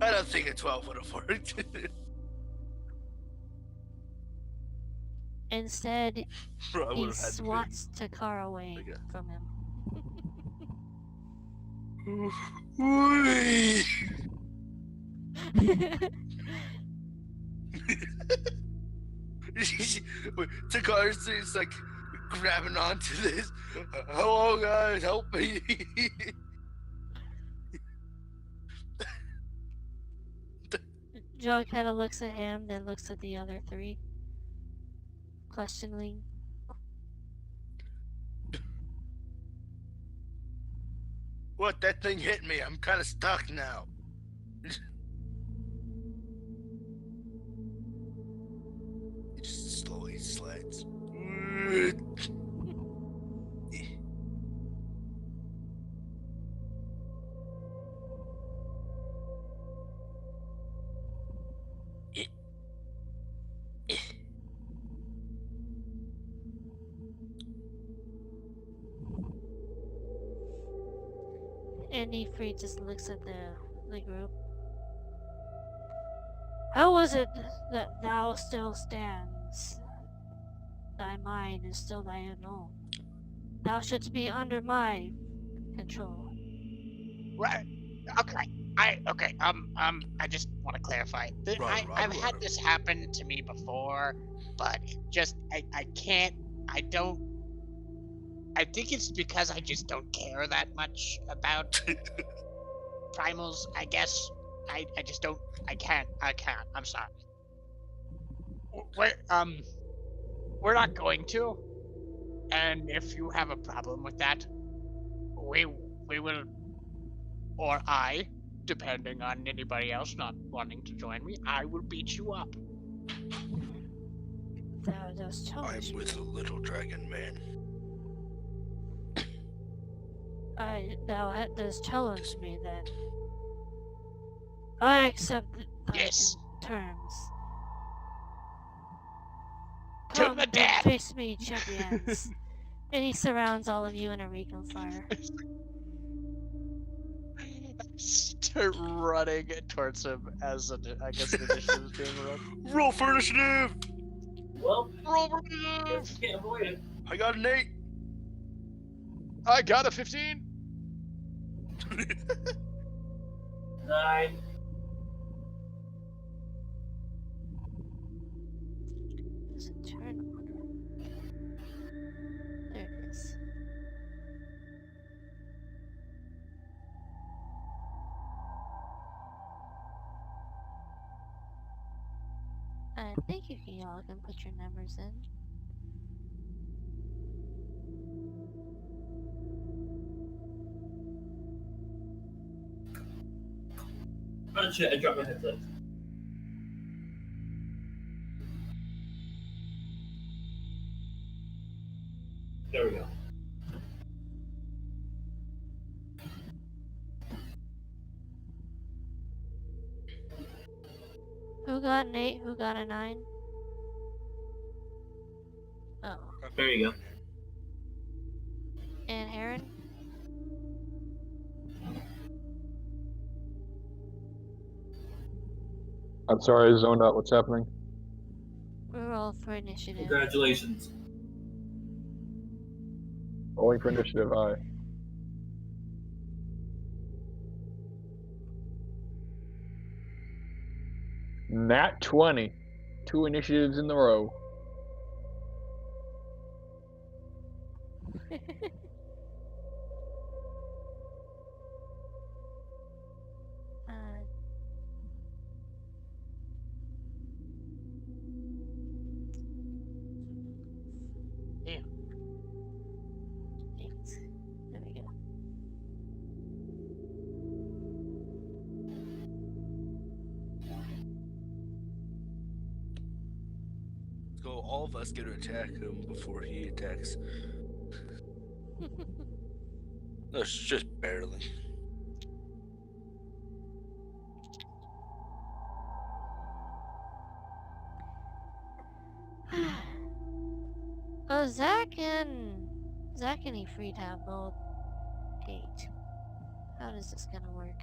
I don't think a 12 would have worked. Instead, Bro, I he would have had swats Takar away Okay. from him. Whee! Takar's is like grabbing onto this. Hello, guys, help me. Joe kind of looks at him, then looks at the other three. Questioning. What? That thing hit me. I'm kind of stuck now. It just slowly slides. And Ifrit just looks at the group. How was it that thou still stands? Thy mind is still thy own. Thou shouldst be under my control. Right. Okay. I just want to clarify. I've had this happen to me before, but I can't. I think it's because I just don't care that much about primals. I guess I just don't. I can't. I'm sorry. We're not going to. And if you have a problem with that, we will, or I, depending on anybody else not wanting to join me, I will beat you up. Thou dost challenge I'm with a little dragon man. Now that does challenge me then. I accept the Yes. terms. To Come the and death. face me, champions. And he surrounds all of you in a ring of fire. Start running towards him as I guess an initiative is being rolled. Roll for initiative! Well, Roll for guess you can't avoid it. I got an 8. I got a 15. 9. There's a turn order. There it is. I think y'all can put your numbers in. Oh shit, I dropped my headset. There we go. Who got an 8? Who got a 9? Oh. There you go. And Aaron? I'm sorry, I zoned out. What's happening? We roll for initiative. Congratulations. Rolling for initiative, aye. Nat 20. 2 initiatives in the row. uh, Damn. 8. There we go. Let's go, all of us get to attack him before he attacks. No, it's just barely. Oh, Zach and Efreet have both 8. How is this gonna work?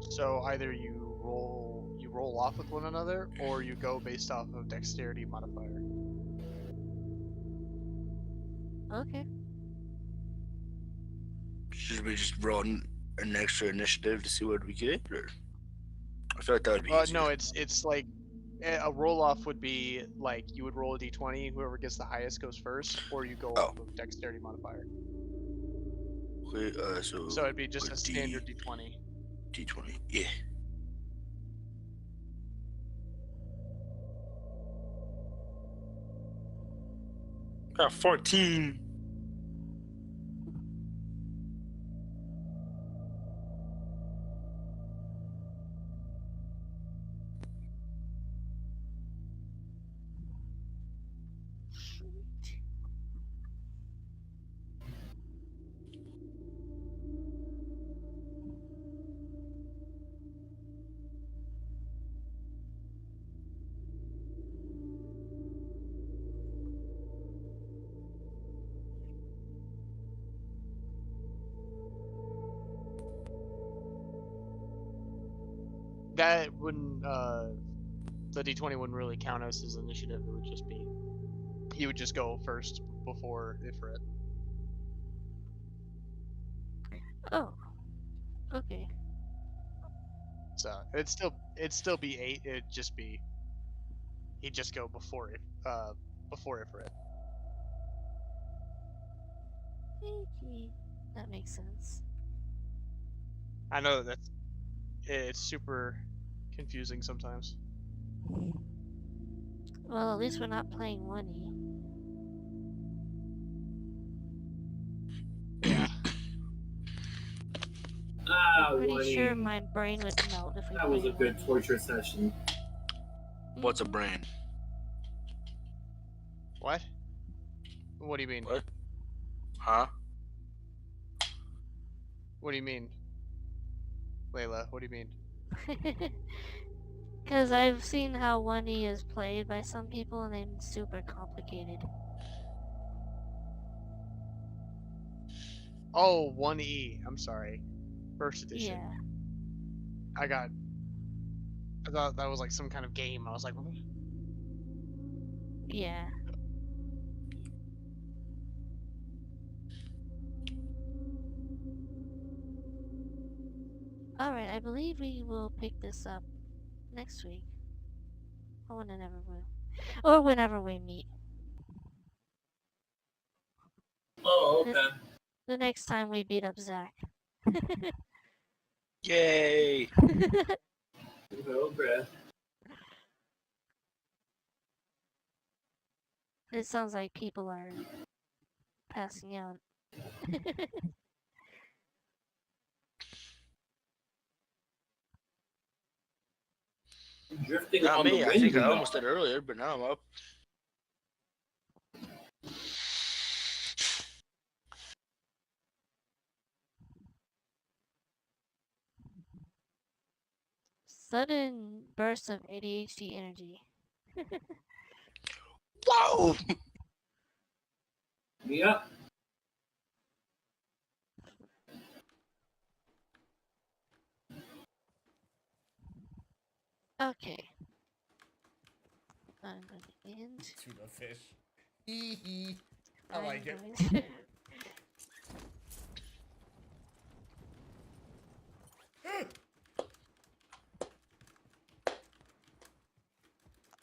So either you roll off with one another, or you go based off of dexterity modifier. Okay. Should we just roll an extra initiative to see what we get? Or I feel like that would be easier. No, it's like a roll off would be like you would roll a d20, whoever gets the highest goes first, or you go off of dexterity modifier. Okay, So it'd be just a standard d20. D20, yeah. Got 14. That wouldn't the d20 wouldn't really count as his initiative. It would just be he would just go first before Ifrit. Oh. Okay. So it'd still be 8. It'd just be he'd just go before Ifrit. That makes sense. I know it's super confusing sometimes. Well, at least we're not playing 1E. Yeah. Ah, I'm pretty Wayne. sure my brain would melt if we That was a played good 1E. torture session. What's a brain? What? What do you mean? What? Huh? What do you mean? Layla, what do you mean? Because I've seen how 1E is played by some people and it's super complicated. Oh, 1E. I'm sorry. First edition. Yeah. I thought that was like some kind of game. I was like, Yeah. Alright, I believe we will pick this up next week. Or whenever we meet. Oh, okay. The next time we beat up Zach. Yay! Okay. It sounds like people are passing out. Drifting Not on me. the I wind, think you I know. almost did earlier, but now I'm up. Sudden burst of ADHD energy. Whoa! Yep. Okay. I'm gonna end. Tuna fish. Hee hee. I I'm like it. going to-